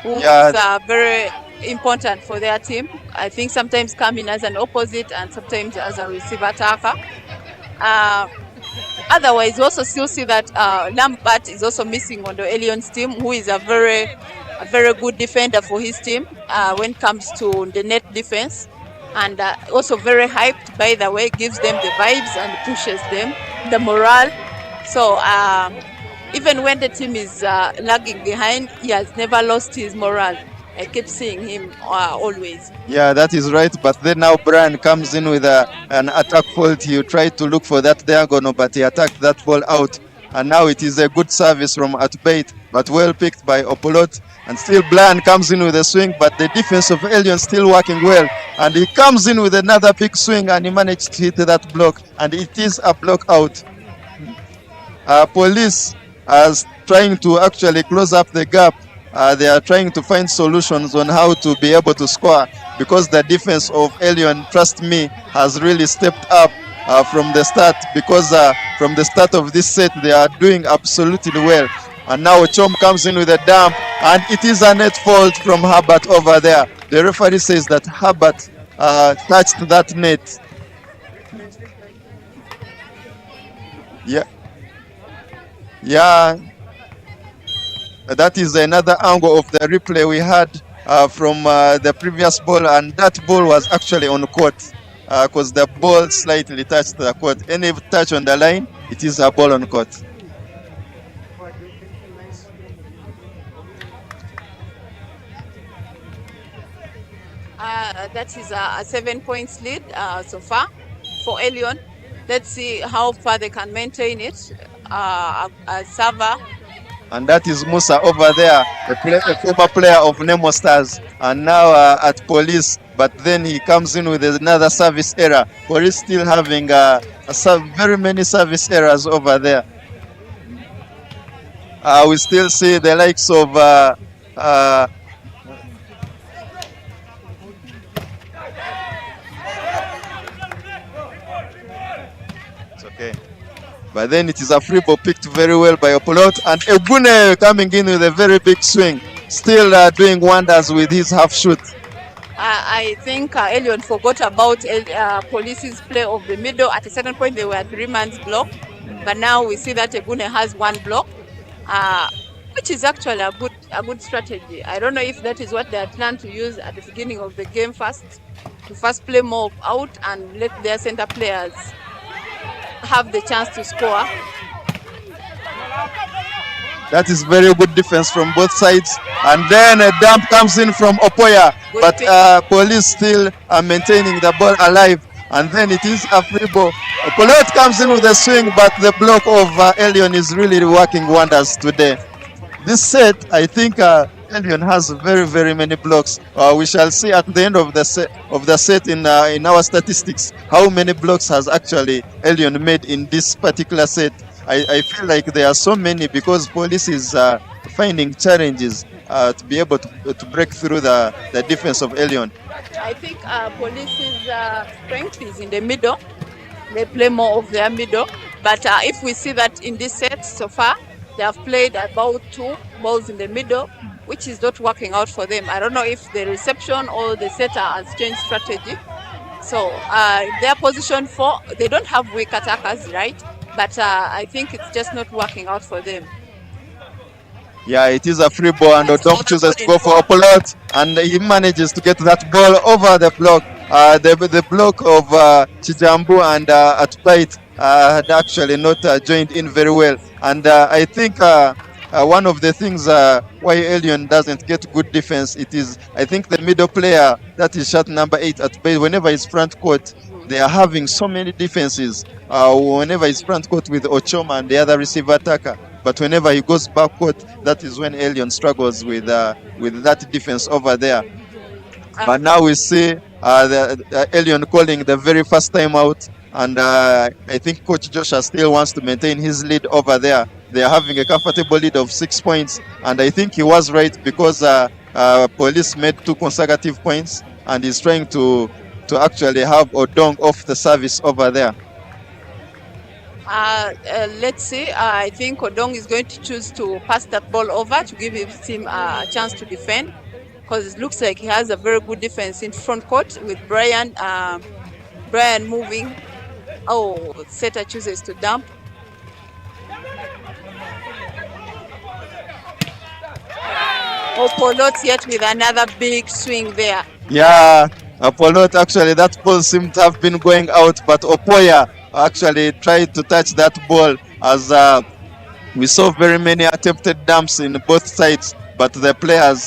who is very important for their team. I think sometimes coming as an opposite and sometimes as a receiver attacker. otherwise, we also still see that Lambert is also missing on the Elyon's team, who is a very good defender for his team when it comes to the net defense, and also very hyped, by the way, gives them the vibes and pushes them, the morale. So even when the team is lagging behind, he has never lost his morale. I keep seeing him always. Yeah, that is right. But then now Brian comes in with an attack fault. He tried to look for that diagonal, but he attacked that ball out. And now it is a good service from Atbait, but well picked by Opolot. And still Brian comes in with a swing, but the defense of Elyon still working well. And he comes in with another big swing, and he managed to hit that block. And it is a block out. Police are trying to actually close up the gap. They are trying to find solutions on how to be able to score, because the defense of Elyon, trust me, has really stepped up from the start, because from the start of this set they are doing absolutely well. And now Chom comes in with a dump, and it is a net fault from Herbert over there. The referee says that Herbert touched that net. Yeah, that is another angle of the replay we had from the previous ball, and that ball was actually on court, because the ball slightly touched the court. Any touch on the line, it is a ball on court. That is a 7 points lead so far for Elyon. Let's see how far they can maintain it. Sava. And that is Musa over there, a former player of Nemo Stars, and now at Police. But then he comes in with another service error. Police still having very many service errors over there. We still see the likes of it's okay. But then it is a free ball picked very well by Opolot, and Egune coming in with a very big swing, still doing wonders with his half shoot. I think Elyon forgot about Police's play of the middle. At a certain point, they were 3 man's block, but now we see that Egune has 1 block, which is actually a good strategy. I don't know if that is what they had planned to use at the beginning of the game to first play more out and let their center players have the chance to score. That is very good defense from both sides. And then a dump comes in from Opoya, but Police still are maintaining the ball alive. And then it is a free ball. Opolot comes in with a swing, but the block of Elyon is really working wonders today. This set, I think Elyon has very many blocks. We shall see at the end of the set in our statistics how many blocks has actually Elyon made in this particular set. I feel like there are so many, because Police is finding challenges to be able to break through the defense of Elyon. I think Police's strength is in the middle. They play more of their middle. But if we see that in this set so far, they have played about 2 balls in the middle, which is not working out for them. I don't know if the reception or the setter has changed strategy. So their position 4, they don't have weak attackers, right? But I think it's just not working out for them. Yeah, it is a free ball, and Odom chooses to go for Opolot, and he manages to get that ball over the block. The block of Chijambu and Atbait had actually not joined in very well. And I think one of the things why Elyon doesn't get good defense, it is, I think, the middle player, that is shot number 8 Atbait. Whenever he's front court, they are having so many defenses. Whenever he's front court with Ochoma and the other receiver attacker. But whenever he goes back court, that is when Elyon struggles with that defense over there. But now we see Elyon calling the very first time out, and I think Coach Joshua still wants to maintain his lead over there. They are having a comfortable lead of 6 points, and I think he was right, because Police made 2 consecutive points, and he's trying to actually have Odong off the service over there. Let's see. I think Odong is going to choose to pass that ball over to give his team a chance to defend, because it looks like he has a very good defense in front court with Brian moving. Oh, setter chooses to dump. Opolot yet with another big swing there. Yeah, Apollo, actually, that ball seemed to have been going out, but Opoya actually tried to touch that ball as we saw very many attempted dumps in both sides, but the players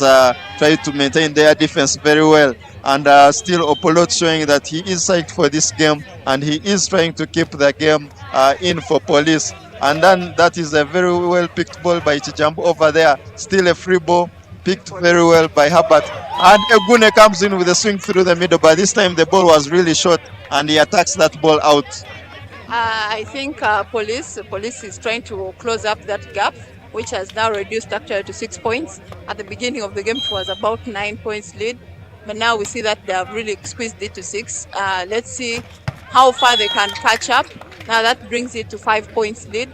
tried to maintain their defense very well. And still Opolot showing that he is psyched for this game and he is trying to keep the game in for Police. And then that is a very well picked ball by Chijambo over there. Still a free ball picked very well by Herbert. And Egune comes in with a swing through the middle, but this time the ball was really short and he attacks that ball out. I think police is trying to close up that gap, which has now reduced actually to 6 points. At the beginning of the game, it was about 9 points lead, but now we see that they have really squeezed it to 6. Let's see how far they can catch up. Now that brings it to 5 points lead.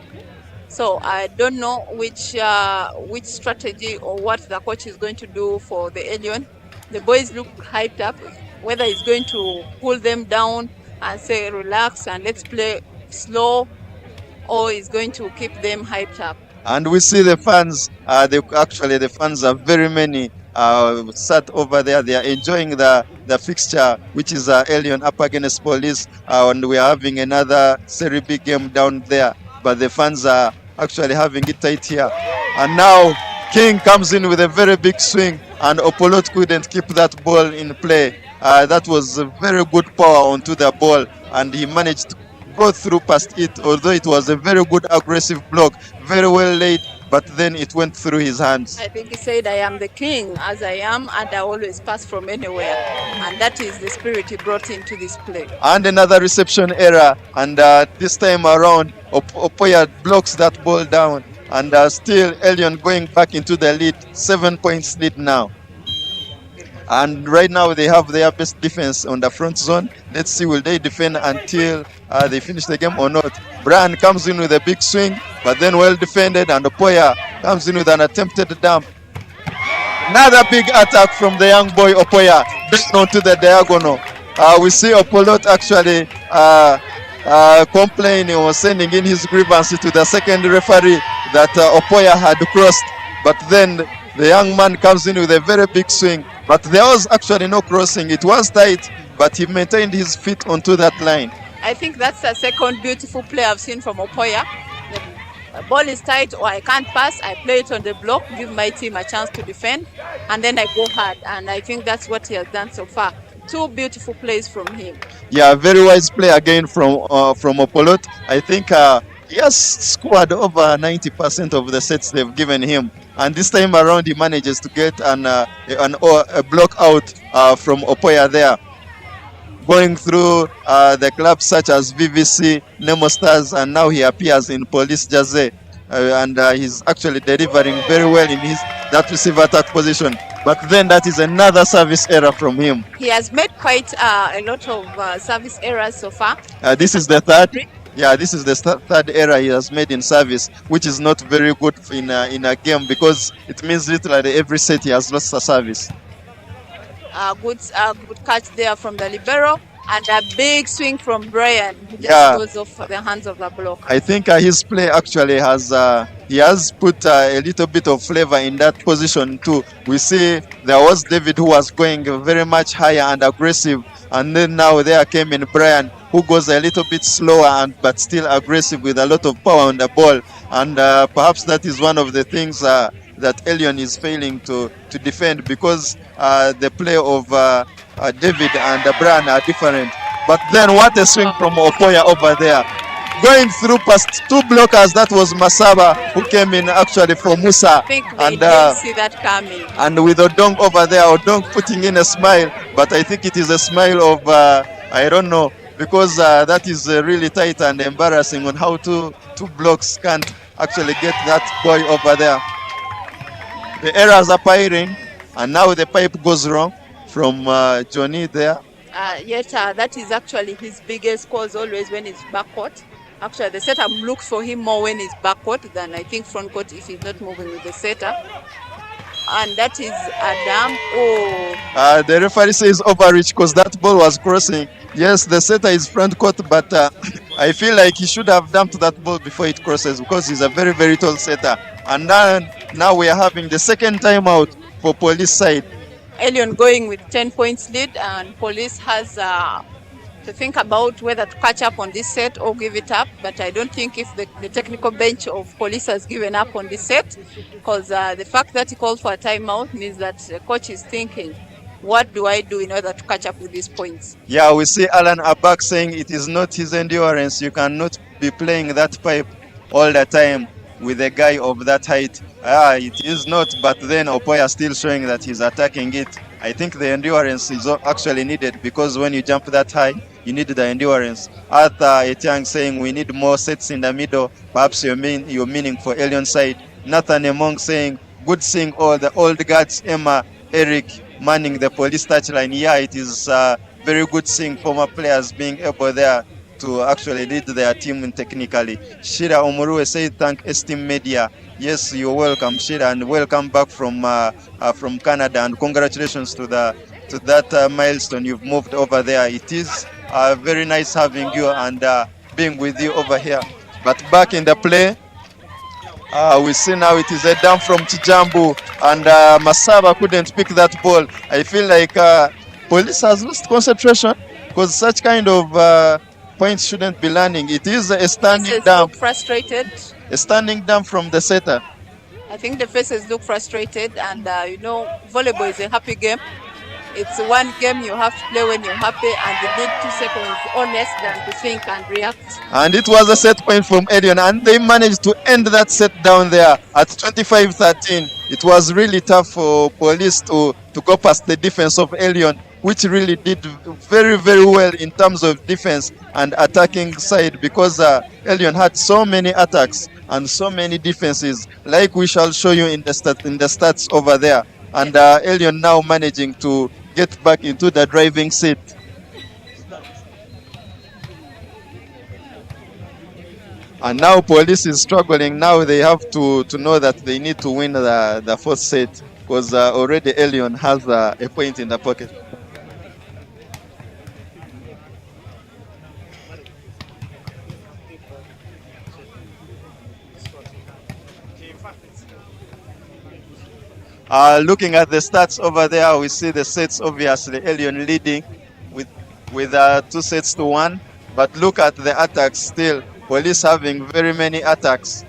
So I don't know which strategy or what the coach is going to do for the Elyon. The boys look hyped up, whether he's going to pull them down and say relax and let's play slow, or is going to keep them hyped up. And we see the fans, the fans are very many sat over there. They are enjoying the fixture, which is Elyon up against Police, and we are having another Serie B game down there, but the fans are actually having it tight here. And now King comes in with a very big swing and Opolot couldn't keep that ball in play. That was a very good power onto the ball and he managed to go through past it, although it was a very good aggressive block, very well laid, but then it went through his hands. I think he said, I am the king as I am and I always pass from anywhere, and that is the spirit he brought into this play. And another reception error, and this time around Opoya blocks that ball down, and still Elyon going back into the lead, 7 points lead now. And right now they have their best defense on the front zone. Let's see, will they defend until they finish the game or not. Brian comes in with a big swing, but then well defended, and Opoya comes in with an attempted dump. Another big attack from the young boy Opoya, down onto the diagonal. We see Opolot actually complaining or sending in his grievance to the second referee that Opoya had crossed, but then the young man comes in with a very big swing, but there was actually no crossing. It was tight, but he maintained his feet onto that line. I think that's the second beautiful play I've seen from Opoya. The ball is tight or I can't pass, I play it on the block, give my team a chance to defend, and then I go hard. And I think that's what he has done so far. Two beautiful plays from him. Yeah, very wise play again from Opolot. I think he has scored over 90% of the sets they've given him. And this time around he manages to get a block out from Opoya there. Going through the clubs such as VVC, Nemo Stars, and now he appears in Police Jersey. And he's actually delivering very well in that receiver attack position. But then that is another service error from him. He has made quite a lot of service errors so far. This is the third. Yeah, this is the third error he has made in service, which is not very good in a game because it means literally every set he has lost a service. Good catch there from the libero and a big swing from Brian. He just goes off the hands of the block. I think his play actually has put a little bit of flavor in that position too. We see there was David who was going very much higher and aggressive, and then now there came in Brian who goes a little bit slower but still aggressive with a lot of power on the ball, and perhaps that is one of the things that Elyon is failing to defend because the play of David and Brian are different. But then what a swing from Opoya over there. Going through past two blockers, that was Masaba who came in actually for Musa. I think they didn't see that coming. And with Odong over there, Odong putting in a smile, but I think it is a smile of, I don't know, because that is really tight and embarrassing on how two blocks can't actually get that boy over there. The errors are piling, and now the pipe goes wrong from Johnny there. That is actually his biggest cause always when he's backcourt. Actually, the setter looks for him more when he's backcourt than I think frontcourt if he's not moving with the setter. And that is Adam. Oh. The referee says overreach because that ball was crossing. Yes, the setter is front court, but I feel like he should have dumped that ball before it crosses because he's a very, very tall setter. And now we are having the second timeout for police side. Elyon going with 10 points lead, and police has to think about whether to catch up on this set or give it up. But I don't think if the technical bench of police has given up on this set, because the fact that he called for a timeout means that the coach is thinking, what do I do in order to catch up with these points? Yeah, we see Alan Abak saying it is not his endurance. You cannot be playing that pipe all the time with a guy of that height. It is not, but then Opoya still showing that he's attacking it. I think the endurance is actually needed, because when you jump that high, you need the endurance. Arthur Etiang saying we need more sets in the middle. Perhaps you're meaning for Elyon side. Nathan Emong saying good seeing all the old guards, Emma, Eric, manning the police touchline. Yeah, it is very good seeing former players being able there to actually lead their team technically. Shira Omurue said thank Esteem Media. Yes, you're welcome, Shira, and welcome back from Canada, and congratulations to that milestone you've moved over there. It is very nice having you and being with you over here. But back in the play, we see now it is a dump from Chijambu, and Masaba couldn't pick that ball. I feel like police has lost concentration, because such kind of points shouldn't be landing. It is a standing dump. Frustrated. A standing dump from the setter. I think the faces look frustrated, and volleyball is a happy game. It's one game you have to play when you're happy, and you need 2 seconds or less than to think and react. And it was a set point from Elyon, and they managed to end that set down there at 25-13. It was really tough for police to go past the defense of Elyon, which really did very, very well in terms of defense and attacking side, because Elyon had so many attacks and so many defenses, like we shall show you in the stats over there. And Elyon now managing to get back into the driving seat. And now police is struggling. Now they have to know that they need to win the first set, because already Elyon has a point in the pocket. Looking at the stats over there, we see the sets obviously Elyon leading with 2-1. But look at the attacks still. Police having very many attacks.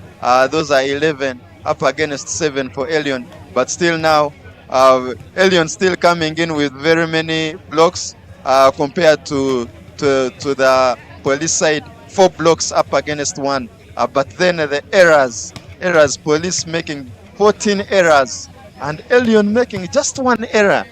Those are 11 up against 7 for Elyon. But still now, Elyon still coming in with very many blocks compared to the police side. 4 blocks up against 1. But then the errors, police making 14 errors. And Elyon making just 1 error.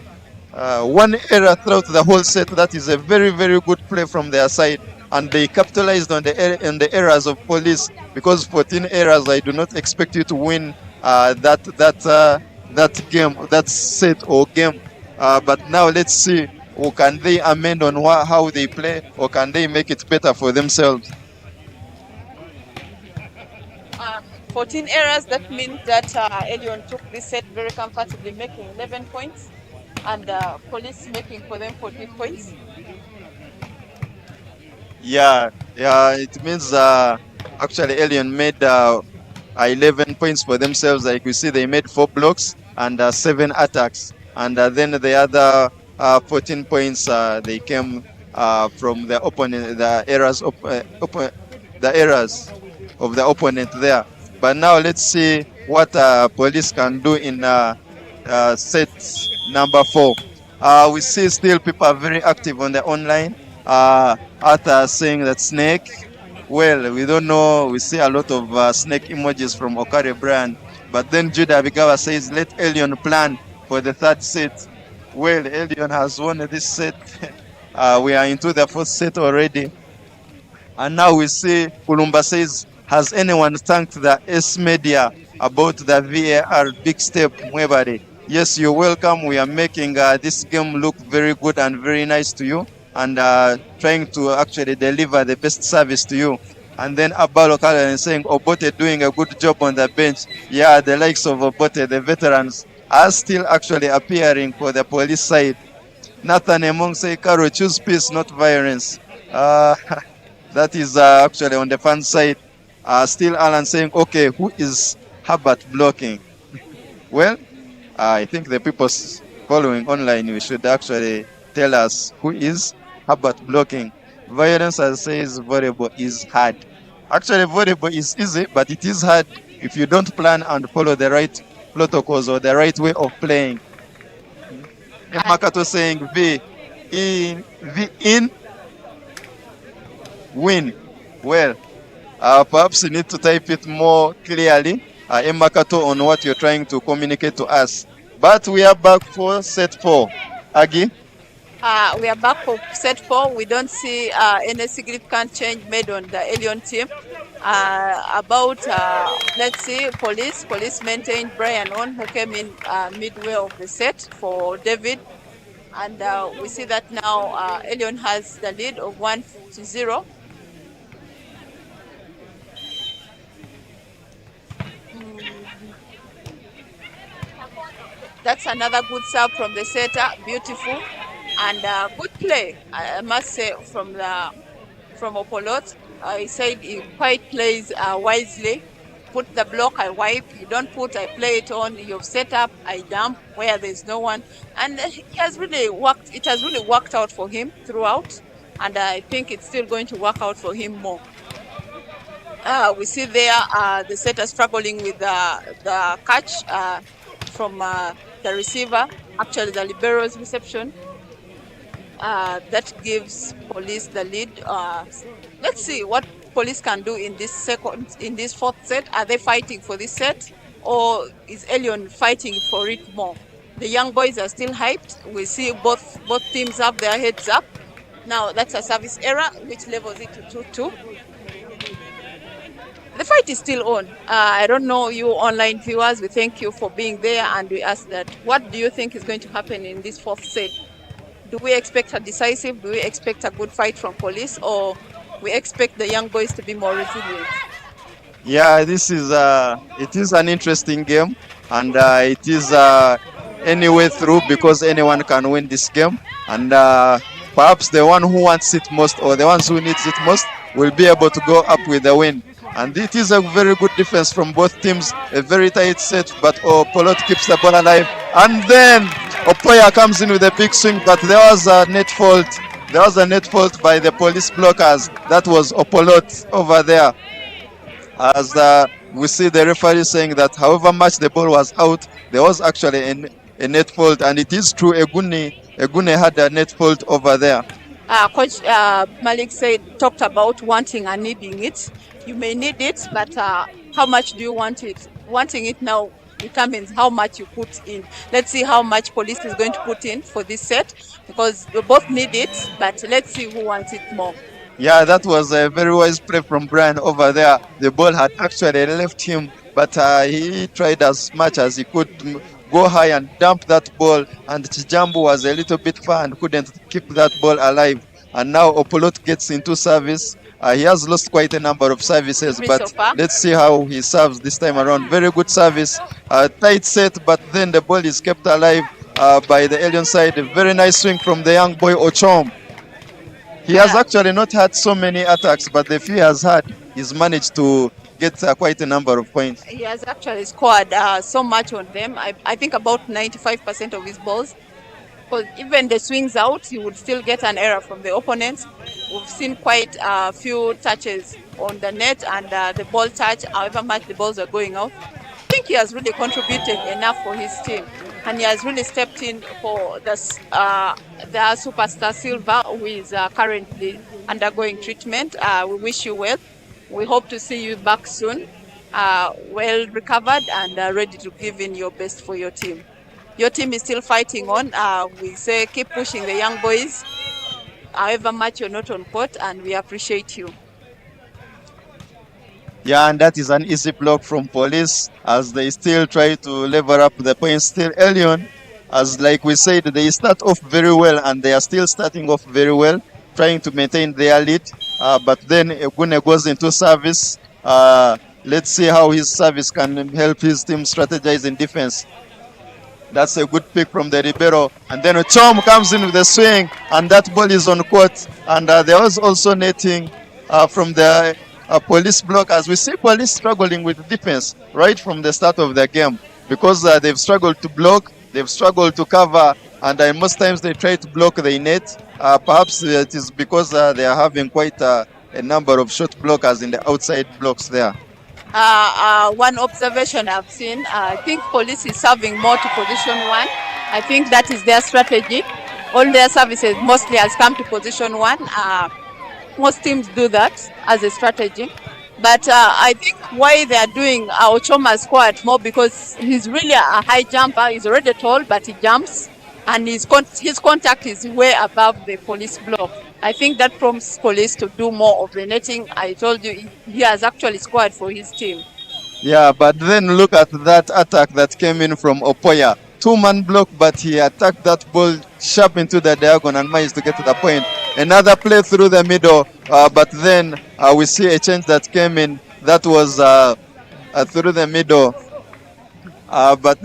1 error throughout the whole set. That is a very, very good play from their side. And they capitalized on the errors of police, because 14 errors, I do not expect you to win that game, that set or game. But now let's see, or can they amend on how they play, or can they make it better for themselves? 14 errors, that means that Elyon took this set very comfortably, making 11 points, and police making for them 14 points. Yeah, it means actually Elyon made 11 points for themselves. Like we see, they made 4 blocks and 7 attacks, and then the other 14 points they came from the opponent, the errors of the opponent there. But now let's see what police can do in set number 4. We see still people are very active on the online. Arthur saying that snake. Well, we don't know. We see a lot of snake emojis from Okare brand. But then Judah Bigawa says, let Elyon plan for the 3rd set. Well, Elyon has won this set. We are into the 4th set already. And now we see Kulumba says, has anyone thanked the NSMBYA about the VAR big step, Mwebare? Yes, you're welcome. We are making this game look very good and very nice to you, and trying to actually deliver the best service to you. And then Abalo Kalen is saying Obote doing a good job on the bench. Yeah, the likes of Obote, the veterans, are still actually appearing for the police side. Nathan Emong say, Karo, choose peace, not violence. That is actually on the fan side. Still Alan saying, okay, who is Herbert blocking? Well, I think the people following online, you should actually tell us who is. How about blocking? Violence, as says, volleyball is hard. Actually, volleyball is easy, but it is hard if you don't plan and follow the right protocols or the right way of playing. Makato saying V in win. Well, perhaps you need to type it more clearly, Makato, on what you're trying to communicate to us. But we are back for set 4. Agi? We are back for set 4. We don't see any significant change made on the Elyon team. Let's see, Police maintained Brian on, who came in midway of the set for David. And we see that now Elyon has the lead of 1-0. That's another good serve from the setter, beautiful, and good play, I must say, from Opolot. He said he quite plays wisely. Put the block, I wipe. You don't put, I play it on. You've set up, I dump where there's no one. And it has really worked out for him throughout. And I think it's still going to work out for him more. We see there the setter struggling with the catch from the receiver, actually the libero's reception. That gives Police the lead. Let's see what Police can do in this fourth set. Are they fighting for this set, or is Elyon fighting for it more? The young boys are still hyped. We see both teams have their heads up. Now that's a service error, which levels it to 2-2. The fight is still on. I don't know, you online viewers, we thank you for being there, and we ask that, what do you think is going to happen in this fourth set? Do we expect a decisive? Do we expect a good fight from Police, or we expect the young boys to be more resilient? Yeah, it is an interesting game, and it is any way through, because anyone can win this game, and perhaps the one who wants it most, or the ones who needs it most, will be able to go up with the win. And it is a very good defense from both teams, a very tight set, but Polot keeps the ball alive. And then Opoya comes in with a big swing, but there was a net fault. There was a net fault by the Police blockers. That was Opolot over there. As we see the referee saying that however much the ball was out, there was actually a net fault. And it is true, Egune had a net fault over there. Coach Malik talked about wanting and needing it. You may need it, but how much do you want it? Wanting it now determines how much you put in. Let's see how much Police is going to put in for this set, because we both need it, but let's see who wants it more. Yeah, that was a very wise play from Brian over there. The ball had actually left him, but he tried as much as he could to go high and dump that ball, and Chijambu was a little bit far and couldn't keep that ball alive. And now Opolot gets into service. He has lost quite a number of services, but let's see how he serves this time around. Very good service, tight set, but then the ball is kept alive by the Elyon side. A very nice swing from the young boy Ochom. He has actually not had so many attacks, but the few he has had, he's managed to get quite a number of points. He has actually scored so much on them. I think about 95% of his balls. Because even the swings out, you would still get an error from the opponents. We've seen quite a few touches on the net, and the ball touch, however much the balls are going out. I think he has really contributed enough for his team, and he has really stepped in for the superstar Silva, who is currently undergoing treatment. We wish you well. We hope to see you back soon, well recovered and ready to give in your best for your team. Your team is still fighting on. We say keep pushing the young boys, however much you're not on court, and we appreciate you. Yeah, and that is an easy block from Police as they still try to level up the points. Still Elyon, as like we said, they start off very well, and they are still starting off very well, trying to maintain their lead. But then Egune goes into service. Let's see how his service can help his team strategize in defense. That's a good pick from the libero. And then Chom comes in with the swing, and that ball is on court. And there was also netting from the Police block, as we see Police struggling with defense right from the start of the game. because they've struggled to block, they've struggled to cover, and most times they try to block the net. Perhaps it is because they are having quite a number of shot blockers in the outside blocks there. One observation I've seen, I think police is serving more to position one. I think that is their strategy. All their services mostly has come to position one. Most teams do that as a strategy. But I think why they are doing Ochoma squad more, because he's really a high jumper. He's already tall, but he jumps, and his contact is way above the police block. I think that prompts police to do more of the netting. I told you he has actually scored for his team. Yeah, but then look at that attack that came in from Opoya. Two-man block, but he attacked that ball sharp into the diagonal and managed to get to the point. Another play through the middle, but then we see a change that came in. That was through the middle. But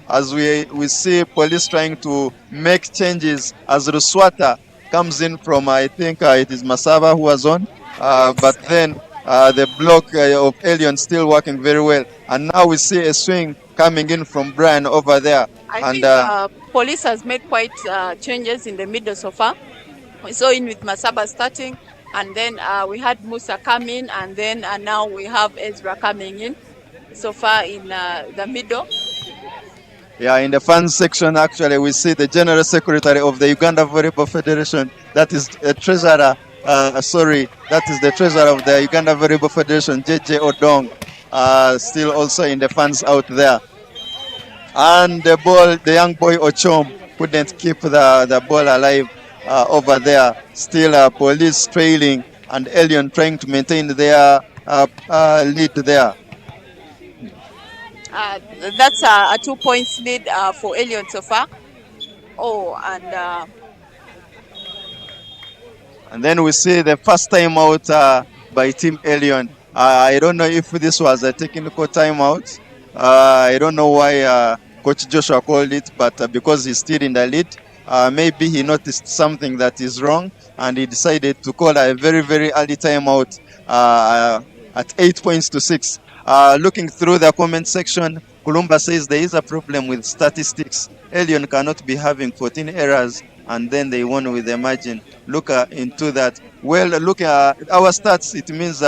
as we see police trying to make changes as Ruswata comes in from, I think it is Masaba who was on. But then the block of Elyon still working very well. And now we see a swing coming in from Brian over there. I think police has made quite changes in the middle so far. We saw in with Masaba starting, and then we had Musa come in, and then now we have Ezra coming in so far in the middle. Yeah, in the fans section, actually, we see the General Secretary of the Uganda Volleyball Federation, that is a treasurer, that is the treasurer of the Uganda Volleyball Federation, JJ Odong, still also in the fans out there. And the ball, the young boy Ochom couldn't keep the ball alive over there. Still police trailing, and Elyon trying to maintain their lead there. That's a 2 points lead for Elyon so far. Oh, and then we see the first timeout by Team Elyon. I don't know if this was a technical timeout. I don't know why Coach Joshua called it, but because he's still in the lead, maybe he noticed something that is wrong, and he decided to call a very, very early timeout at 8 points to 6. Looking through the comment section, Kulumba says there is a problem with statistics. Elyon cannot be having 14 errors, and then they won with the margin. Look into that. Well, look at our stats. It means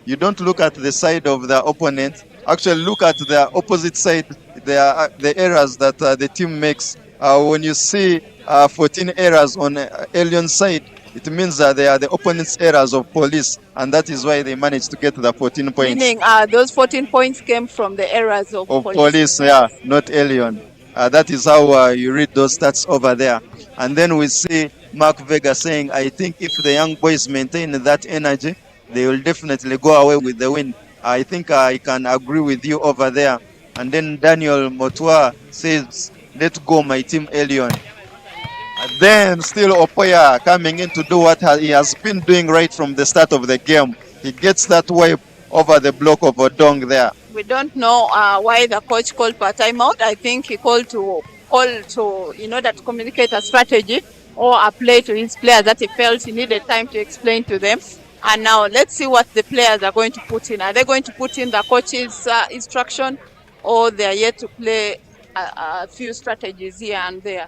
you don't look at the side of the opponent. Actually, look at the opposite side, the errors that the team makes. When you see 14 errors on Elyon's side, it means that they are the opponent's errors of police, and that is why they managed to get the 14 points. Meaning those 14 points came from the errors of police. Yeah, not Elyon. That is how you read those stats over there. And then we see Mark Vega saying, I think if the young boys maintain that energy, they will definitely go away with the win. I think I can agree with you over there. And then Daniel Motua says, let's go my team Elyon. And then still Opoya coming in to do what he has been doing right from the start of the game. He gets that wipe over the block of Odong there. We don't know why the coach called for a timeout. I think he called to in order to communicate a strategy or a play to his players that he felt he needed time to explain to them. And now let's see what the players are going to put in. Are they going to put in the coach's instruction, or they are yet to play a few strategies here and there?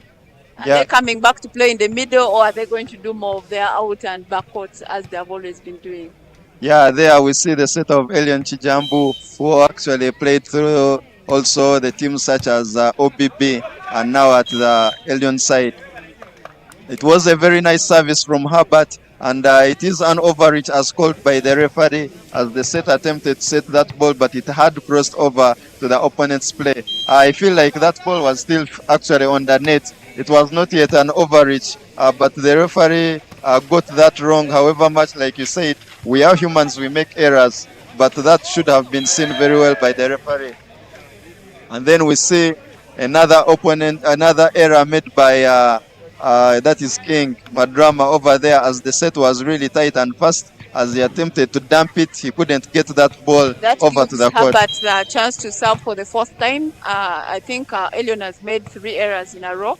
Are they coming back to play in the middle, or are they going to do more of their out and back courts as they have always been doing? Yeah, there we see the set of Elyon Chijambu, who actually played through also the teams such as OBB, and now at the Elyon side. It was a very nice service from Herbert, and it is an overreach as called by the referee, as the set attempted to set that ball, but it had crossed over to the opponent's play. I feel like that ball was still actually on the net. It was not yet an overreach, but the referee got that wrong. However much, like you said, we are humans, we make errors, but that should have been seen very well by the referee. And then we see another error made by that is King Madrama over there, as the set was really tight and fast. As he attempted to dump it, he couldn't get that ball over to the court. But the chance to serve for the fourth time. I think Elyon has made 3 errors in a row,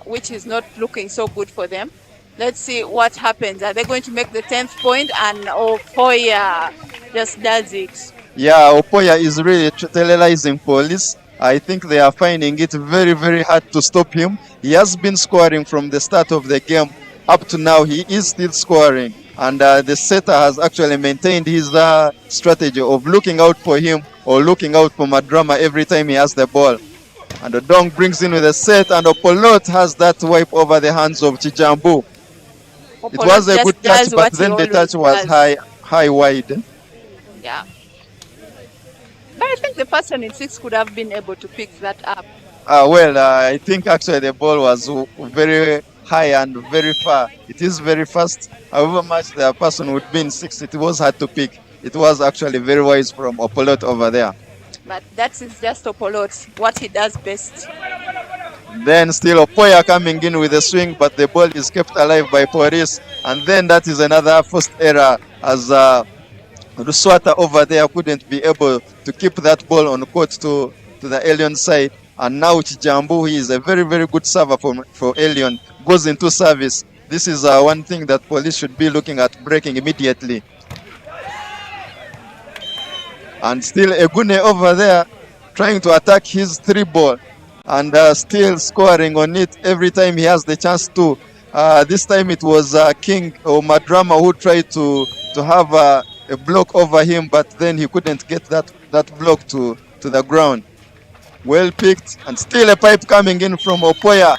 which is not looking so good for them. Let's see what happens. Are they going to make the 10th point? And Opoya just does it. Yeah, Opoya is really telealizing police. I think they are finding it very, very hard to stop him. He has been scoring from the start of the game up to now. He is still scoring, and the setter has actually maintained his strategy of looking out for him or looking out for Madrama every time he has the ball. And Odong brings in with a set, and Opolot has that wipe over the hands of Chijambu. It was a good touch, but then the touch was high wide. Yeah. But I think the person in 6 could have been able to pick that up. I think actually the ball was very high and very far. It is very fast. However much the person would be in 6, it was hard to pick. It was actually very wise from Opolot over there. But that is just Opolot, what he does best. Then still Opoya coming in with a swing, but the ball is kept alive by Police. And then that is another first error, as Ruswata over there couldn't be able to keep that ball on court to the Elyon side. And now Chijambu, he is a very, very good server for Elyon, goes into service. This is one thing that Police should be looking at breaking immediately. And still Egune over there trying to attack his 3 ball and still scoring on it every time he has the chance to. This time it was King or Madrama who tried to have a block over him, but then he couldn't get that block to the ground. Well picked, and still a pipe coming in from Opoya.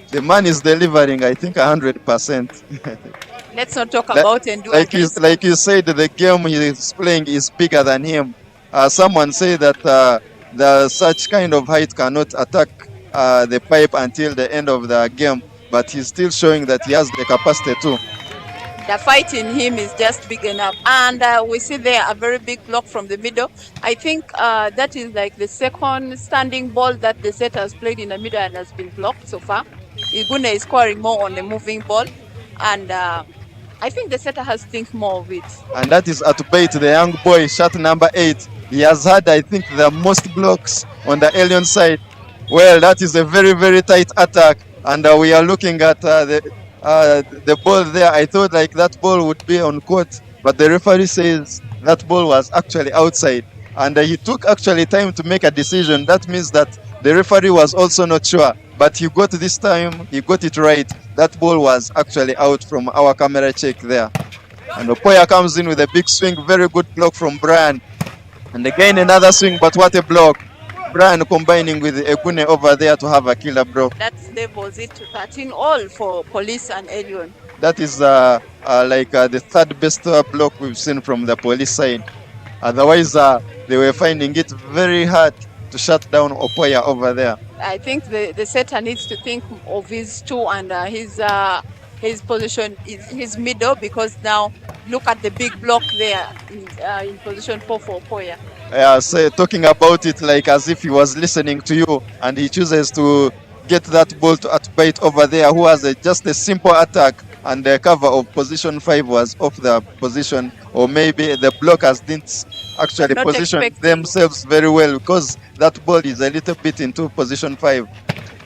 The man is delivering, I think, 100%. Let's not talk about Endu. Like you said, the game he is playing is bigger than him. Someone said that such kind of height cannot attack the pipe until the end of the game, but he's still showing that he has the capacity too. The fight in him is just big enough. And we see there a very big block from the middle. I think that is like the second standing ball that the set has played in the middle and has been blocked so far. Igune is scoring more on the moving ball. And I think the setter has to think more of it. And that is Atubait, the young boy, shot number 8. He has had, I think, the most blocks on the Elyon side. Well, that is a very, very tight attack. And we are looking at the ball there. I thought like that ball would be on court, but the referee says that ball was actually outside. And he took actually time to make a decision. That means that the referee was also not sure. But he got this time, he got it right. That ball was actually out from our camera check there. And Opoya comes in with a big swing, very good block from Brian. And again another swing, but what a block. Brian combining with Egune over there to have a killer block. That's levels it to 13 all for Police and Elyon. That is the third best block we've seen from the Police side. Otherwise, they were finding it very hard to shut down Opoya over there. I think the setter needs to think of his 2 and his position is his middle, because now look at the big block there in position 4 for Opoya. Yeah, so talking about it like as if he was listening to you, and he chooses to get that ball to Atubait over there, who has just a simple attack, and the cover of position 5 was off the position, or maybe the blockers didn't actually position themselves very well, because that ball is a little bit into position 5.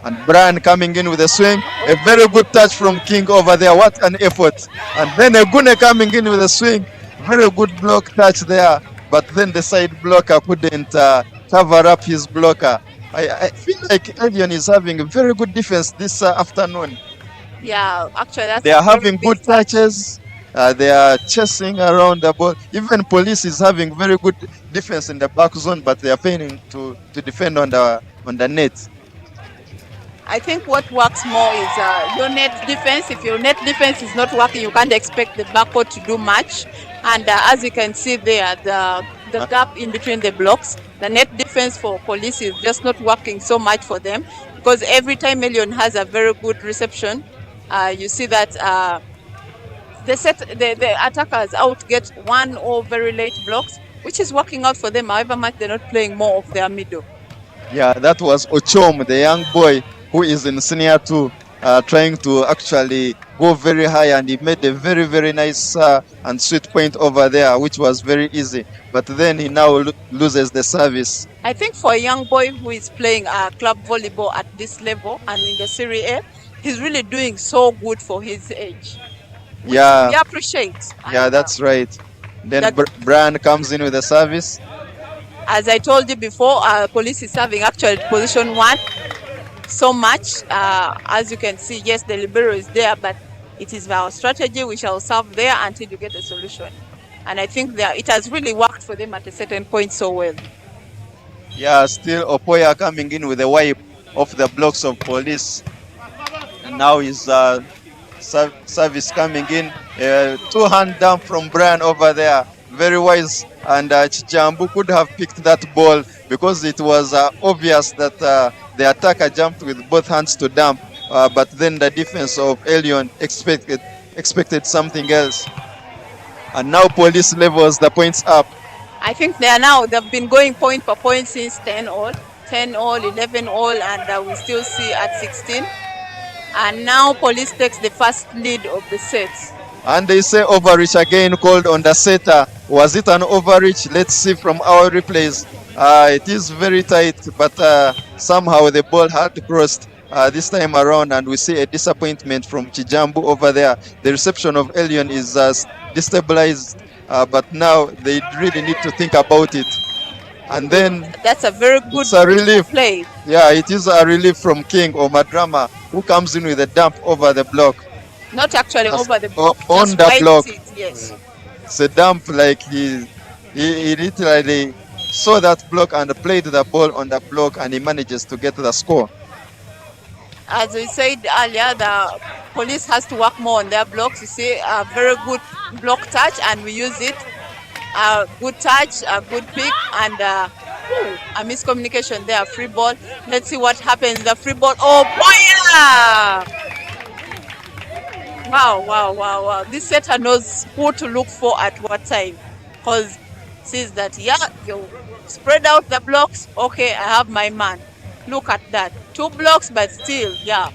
And Brian coming in with a swing, a very good touch from King over there. What an effort! And then Egune coming in with a swing, very good block touch there. But then the side blocker couldn't cover up his blocker. I feel like Elyon is having a very good defense this afternoon. Yeah, actually they are having good touches. They are chasing around the ball. Even Police is having very good defense in the back zone, but they are failing to defend on the net. I think what works more is your net defense. If your net defense is not working, you can't expect the backcourt to do much. And as you can see there, the gap in between the blocks, the net defense for Police is just not working so much for them, because every time Elyon has a very good reception, you see that the attackers out get 1 or very late blocks, which is working out for them. However much they're not playing more of their middle. Yeah, that was Ochom, the young boy who is in senior 2, trying to actually go very high, and he made a very, very nice and sweet point over there, which was very easy. But then he now loses the service. I think for a young boy who is playing club volleyball at this level and in the Serie, he's really doing so good for his age. Yeah, we appreciate. Yeah, that's right. Then Brian comes in with the service. As I told you before, police is serving actually position 1 so much. As you can see, yes, the libero is there, but it is our strategy. We shall serve there until you get a solution. And I think that it has really worked for them at a certain point so well. Yeah, still Opoya coming in with a wipe of the blocks of police. And now his service coming in. 2-hand dump from Brian over there. Very wise. And Chichambu could have picked that ball because it was obvious that the attacker jumped with both hands to dump. But then the defense of Elyon expected something else. And now police levels the points up. I think they've been going point per point since 10 all, 11 all, and we still see at 16. And now police takes the first lead of the set. And they say overreach again called on the setter. Was it an overreach? Let's see from our replays. It is very tight, but somehow the ball had crossed this time around, and we see a disappointment from Chijambu over there. The reception of Elyon is destabilized, but now they really need to think about it. And then that's a very good relief play. Yeah, it is a relief from King or Madrama, who comes in with a dump over the block. Not actually over the block, on the block. Yes. It's a dump, like he literally saw that block and played the ball on the block, and he manages to get the score. As we said earlier, the police has to work more on their blocks. You see a very good block touch, and we use it. A good touch, a good pick, and a miscommunication there, free ball. Let's see what happens. The free ball. Oh, boy! Wow. This setter knows who to look for at what time. Because sees that, you spread out the blocks. Okay, I have my man. Look at that. 2 blocks, but still, Yeah,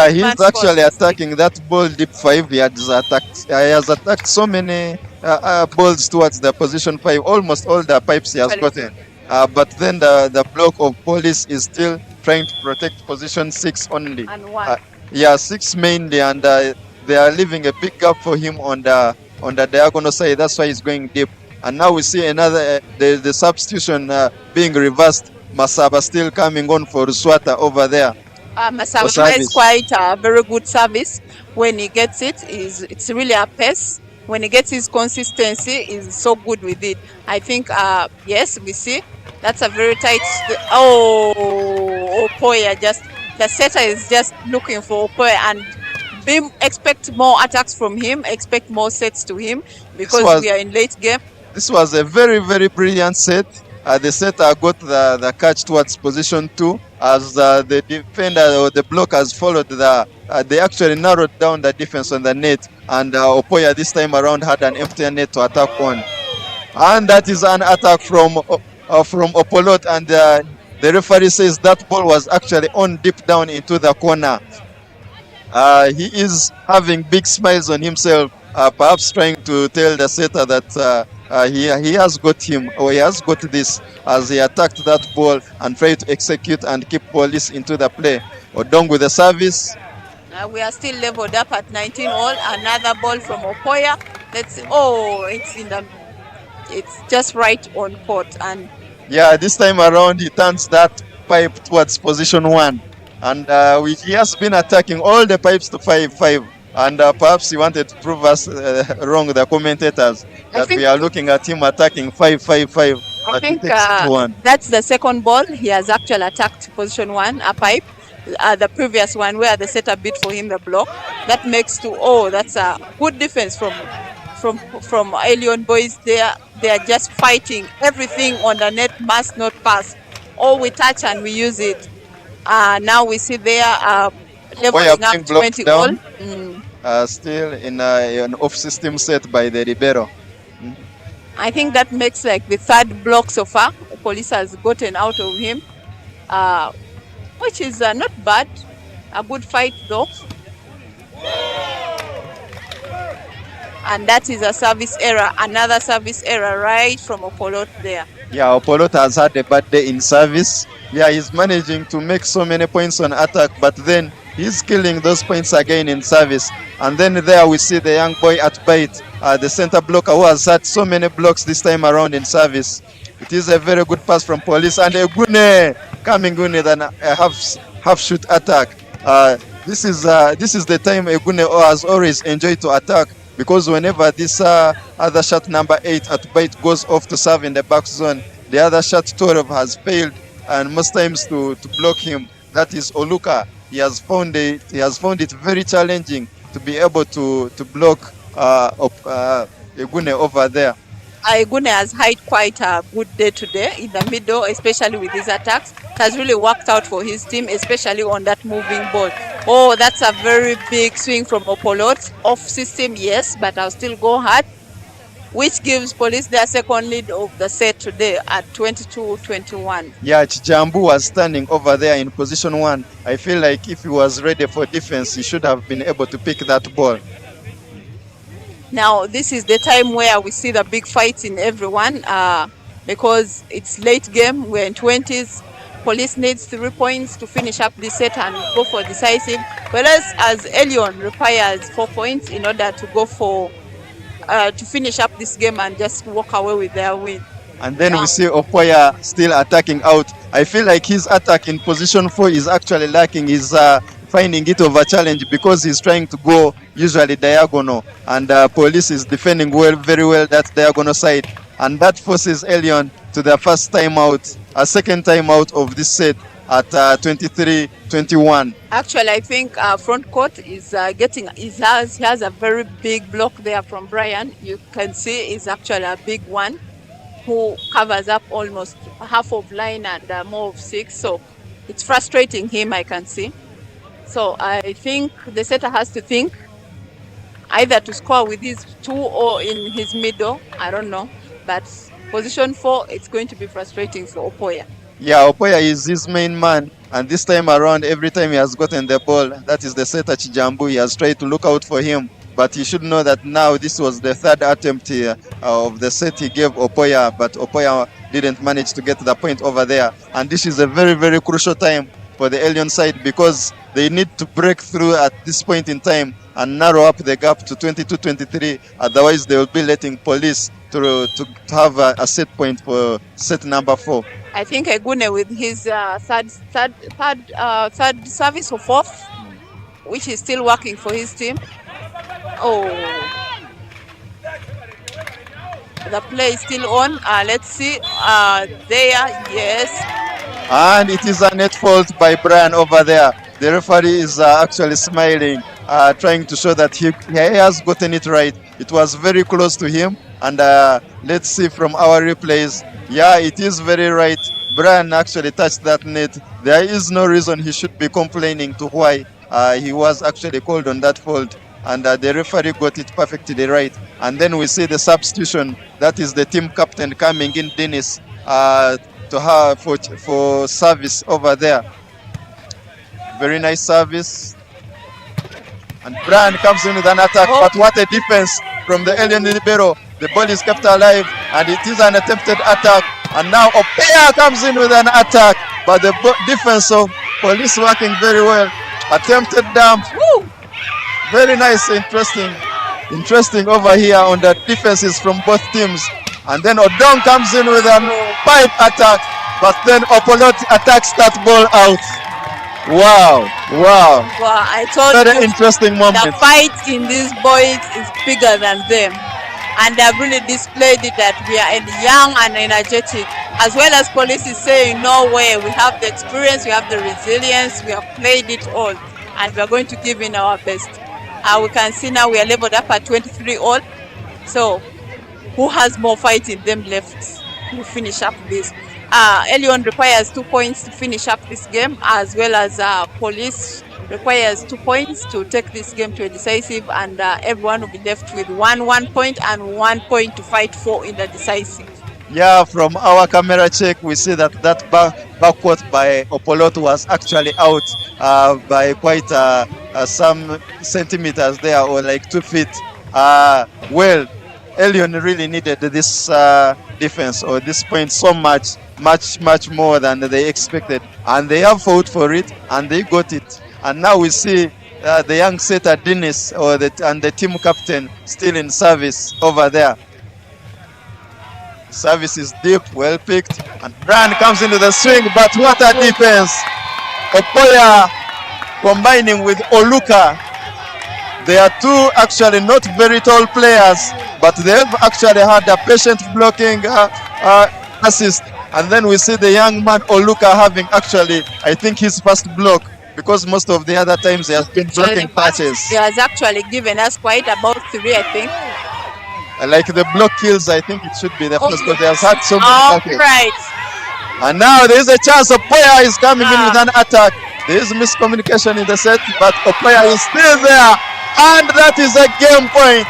he's actually attacking that ball deep 5. He has attacked so many balls towards the position 5. Almost all the pipes he has gotten. But then the block of police is still trying to protect position 6 only. And 1. 6 mainly, and they are leaving a big gap for him on the diagonal side. That's why he's going deep. And now we see another the substitution being reversed. Masaba still coming on for Swata over there. Masaba is quite a very good service. When he gets it, it's really a pace. When he gets his consistency, is so good with it. I think, yes, we see that's a very tight. Opoya the setter is just looking for Opoya, and expect more attacks from him. Expect more sets to him because we are in late game. This was a very, very brilliant set. The setter got the catch towards position 2 as the defender or the block has followed they actually narrowed down the defense on the net, and Opoya this time around had an empty net to attack on. And that is an attack from Opolot, and the referee says that ball was actually on deep down into the corner. He is having big smiles on himself, perhaps trying to tell the setter that he has got him, or he has got this, as he attacked that ball and tried to execute and keep police into the play. Odong with the service. We are still leveled up at 19 all. Another ball from Opoya. It's just right on court. And this time around he turns that pipe towards position 1, and he has been attacking all the pipes to 5-5. And perhaps he wanted to prove us wrong, the commentators, that we are looking at him attacking 5-5-5. I think that's the second ball. He has actually attacked position 1, a pipe. The previous one where the setter beat for him the block. That makes 2-0. That's a good defense from Elyon boys. They are just fighting. Everything on the net must not pass. All we touch and we use it. Now we see there leveling up 20 all. Still in an off-system set by the libero. I think that makes like the 3rd block so far. Police has gotten out of him, which is not bad. A good fight though. And that is a service error, another service error right from Opolot there. Yeah, Opolot has had a bad day in service. Yeah, he's managing to make so many points on attack, but then he's killing those points again in service. And then there we see the young boy at bite, the center blocker who has had so many blocks this time around in service. It is a very good pass from Police, and Egune coming in with a half shoot attack. This is the time Egune has always enjoyed to attack, because whenever this other shot number 8 at bite goes off to serve in the back zone, the other shot 12 has failed, and most times to block him. That is Oluka. He has found it very challenging to be able to block Egune over there. Egune has had quite a good day today in the middle, especially with his attacks. It has really worked out for his team, especially on that moving ball. Oh, that's a very big swing from Opolot. Off system, yes, but I'll still go hard, which gives Police their second lead of the set today at 22-21. Yeah, Chijambu was standing over there in position 1. I feel like if he was ready for defense, he should have been able to pick that ball. Now, this is the time where we see the big fights in everyone, because it's late game. We're in 20s. Police needs 3 points to finish up this set and go for decisive, whereas as Elyon requires 4 points in order to go for to finish up this game and just walk away with their win. And then we see Opoya still attacking out. I feel like his attack in position 4 is actually lacking. He's finding it of a challenge because he's trying to go usually diagonal, and Police is defending very well that diagonal side, and that forces Elyon to the first timeout, a second timeout of this set at 23-21. Actually, I think front court is he has a very big block there from Brian. You can see it's actually a big one, who covers up almost half of line and more of 6. So it's frustrating him, I can see. So I think the setter has to think either to score with his 2 or in his middle. I don't know. But position 4, it's going to be frustrating for Opoya. Yeah, Opoya is his main man, and this time around, every time he has gotten the ball, that is the setter Chijambu, he has tried to look out for him. But he should know that now this was the 3rd attempt of the set he gave Opoya, but Opoya didn't manage to get the point over there. And this is a very, very crucial time for the Elyon side, because they need to break through at this point in time and narrow up the gap to 22-23. Otherwise, they will be letting Police to have a set point for set number 4. I think Egune with his third service or 4th, which is still working for his team. Oh, the play is still on. Let's see. There, yes. And it is a net fault by Brian over there. The referee is actually smiling, trying to show that he has gotten it right. It was very close to him. And let's see from our replays. Yeah, it is very right. Brian actually touched that net. There is no reason he should be complaining to why he was actually called on that fault. And the referee got it perfectly right. And then we see the substitution. That is the team captain coming in, Dennis, to have for service over there. Very nice service. And Brian comes in with an attack, but what a defense from the Elyon libero. The ball is kept alive, and it is an attempted attack. And now Opoya comes in with an attack, but the defense of Police working very well. Attempted dump. Woo! Very nice, interesting over here on the defenses from both teams. And then Odong comes in with a pipe attack, but then Opolot attacks that ball out. Wow. Well, I told Very you, interesting moment. the fight in these boys is bigger than them. And they've really displayed it that we are young and energetic. As well as Police is saying, no way, we have the experience, we have the resilience, we have played it all. And we are going to give in our best. We can see now we are leveled up at 23 all. So, who has more fight in them left to finish up this? Elyon requires 2 points to finish up this game, as well as Police requires 2 points to take this game to a decisive, and everyone will be left with 1 point and 1 point to fight for in the decisive. Yeah, from our camera check, we see that backcourt by Opolot was actually out by quite some centimeters there, or like 2 feet. Well, Elyon really needed this defense or this point so much more than they expected, and they have fought for it and they got it. And now we see the young setter Dennis and the team captain still in service over there. Service is deep, well picked, and Brian comes into the swing, but what a defense! Okoya combining with Oluka. They are two actually not very tall players, but they've actually had a patient blocking assist. And then we see the young man Oluka having actually, I think, his first block, because most of the other times he has been blocking patches. He has actually given us quite about 3, I think. Like the block kills, I think it should be the first, because he has had so many patches. Right. And now there is a chance Okoya is coming in with an attack. There is miscommunication in the set, but Okoya is still there. And that is a game point.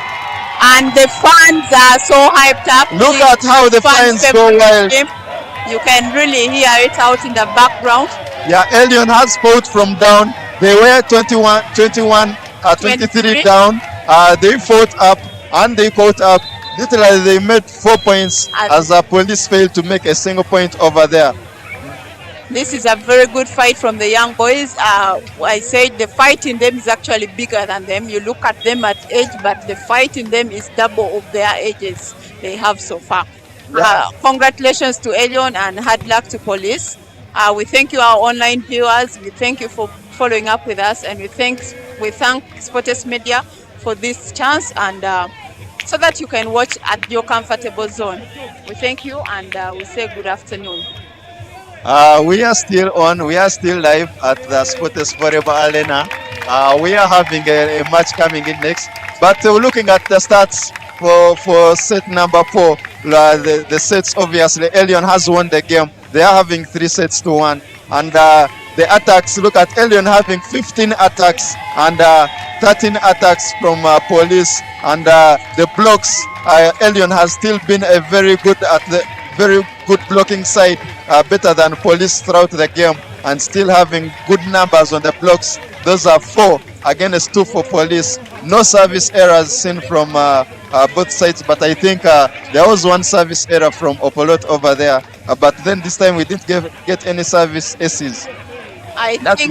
And the fans are so hyped up. Look at how the fans go wild. You can really hear it out in the background. Yeah, Elyon has fought from down. They were 23 down. They fought up and they caught up. Literally, they made 4 points as the police failed to make a single point over there. This is a very good fight from the young boys. I said the fight in them is actually bigger than them. You look at them at age, but the fight in them is double of their ages they have so far. Yeah. Congratulations to Elyon and hard luck to police. We thank you, our online viewers. We thank you for following up with us, and we thank Sports Media for this chance, and so that you can watch at your comfortable zone. We thank you, and we say good afternoon. We are still on. We are still live at the Sports Volleyball Arena. We are having a match coming in next, but looking at the stats for set number 4, the sets, obviously Elyon has won the game. They are having 3 sets to 1, and the attacks, look at Elyon having 15 attacks and 13 attacks from police, and the blocks, Elyon has still been a very good blocking side, better than police throughout the game, and still having good numbers on the blocks. Those are 4 against 2 for police. No service errors seen from both sides, but I think there was one service error from Opolot over there, but then this time we didn't get any service aces. That is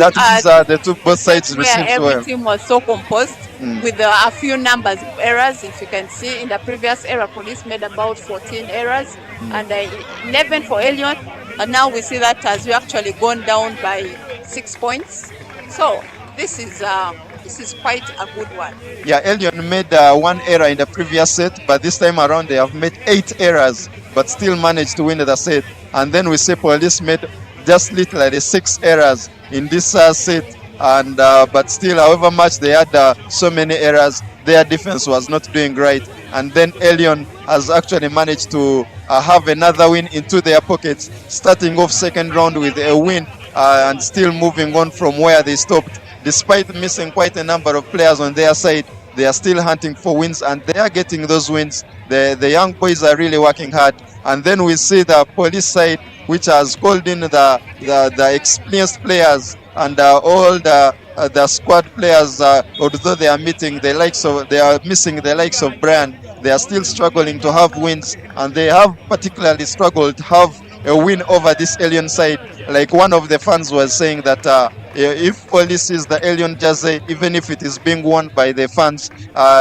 the two both sides received well. Everything was so composed with a few numbers of errors. If you can see, in the previous era, police made about 14 errors and 11 for Elyon, and now we see that as we actually gone down by 6 points. So this is quite a good one. Yeah, Elyon made 1 error in the previous set, but this time around they have made 8 errors, but still managed to win the set. And then we see police made just literally 6 errors in this set, and but still, however much they had so many errors, their defense was not doing right. And then Elyon has actually managed to have another win into their pockets, starting off second round with a win and still moving on from where they stopped. Despite missing quite a number of players on their side, they are still hunting for wins, and they are getting those wins. The young boys are really working hard. And then we see the police side, which has called in the experienced players and all the squad players. Although they are missing the likes of Brian, they are still struggling to have wins, and they have particularly struggled to have a win over this Elyon side. Like one of the fans was saying that if police is the Elyon jersey, even if it is being worn by the fans,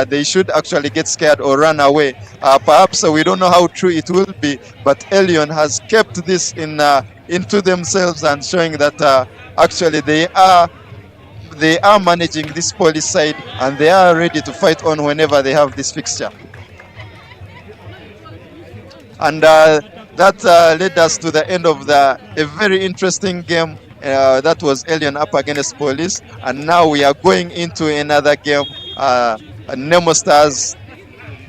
they should actually get scared or run away. Perhaps we don't know how true it will be, but Elyon has kept this into themselves and showing that actually they are managing this police side, and they are ready to fight on whenever they have this fixture. And that led us to the end of a very interesting game. That was Elyon up against police, and now we are going into another game. Nemo Stars,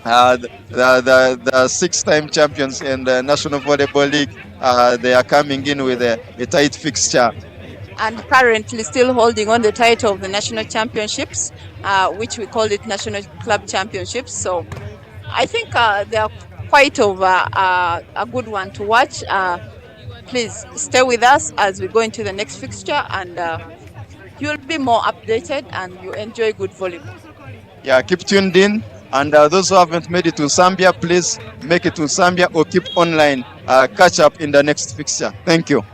the 6-time champions in the National Volleyball League, they are coming in with a tight fixture. And currently still holding on the title of the National Championships, which we call it National Club Championships. So I think they are quite of a good one to watch. Please stay with us as we go into the next fixture, and you'll be more updated and you enjoy good volleyball. Yeah, keep tuned in, and those who haven't made it to NSMBYA, please make it to NSMBYA or keep online. Catch up in the next fixture. Thank you.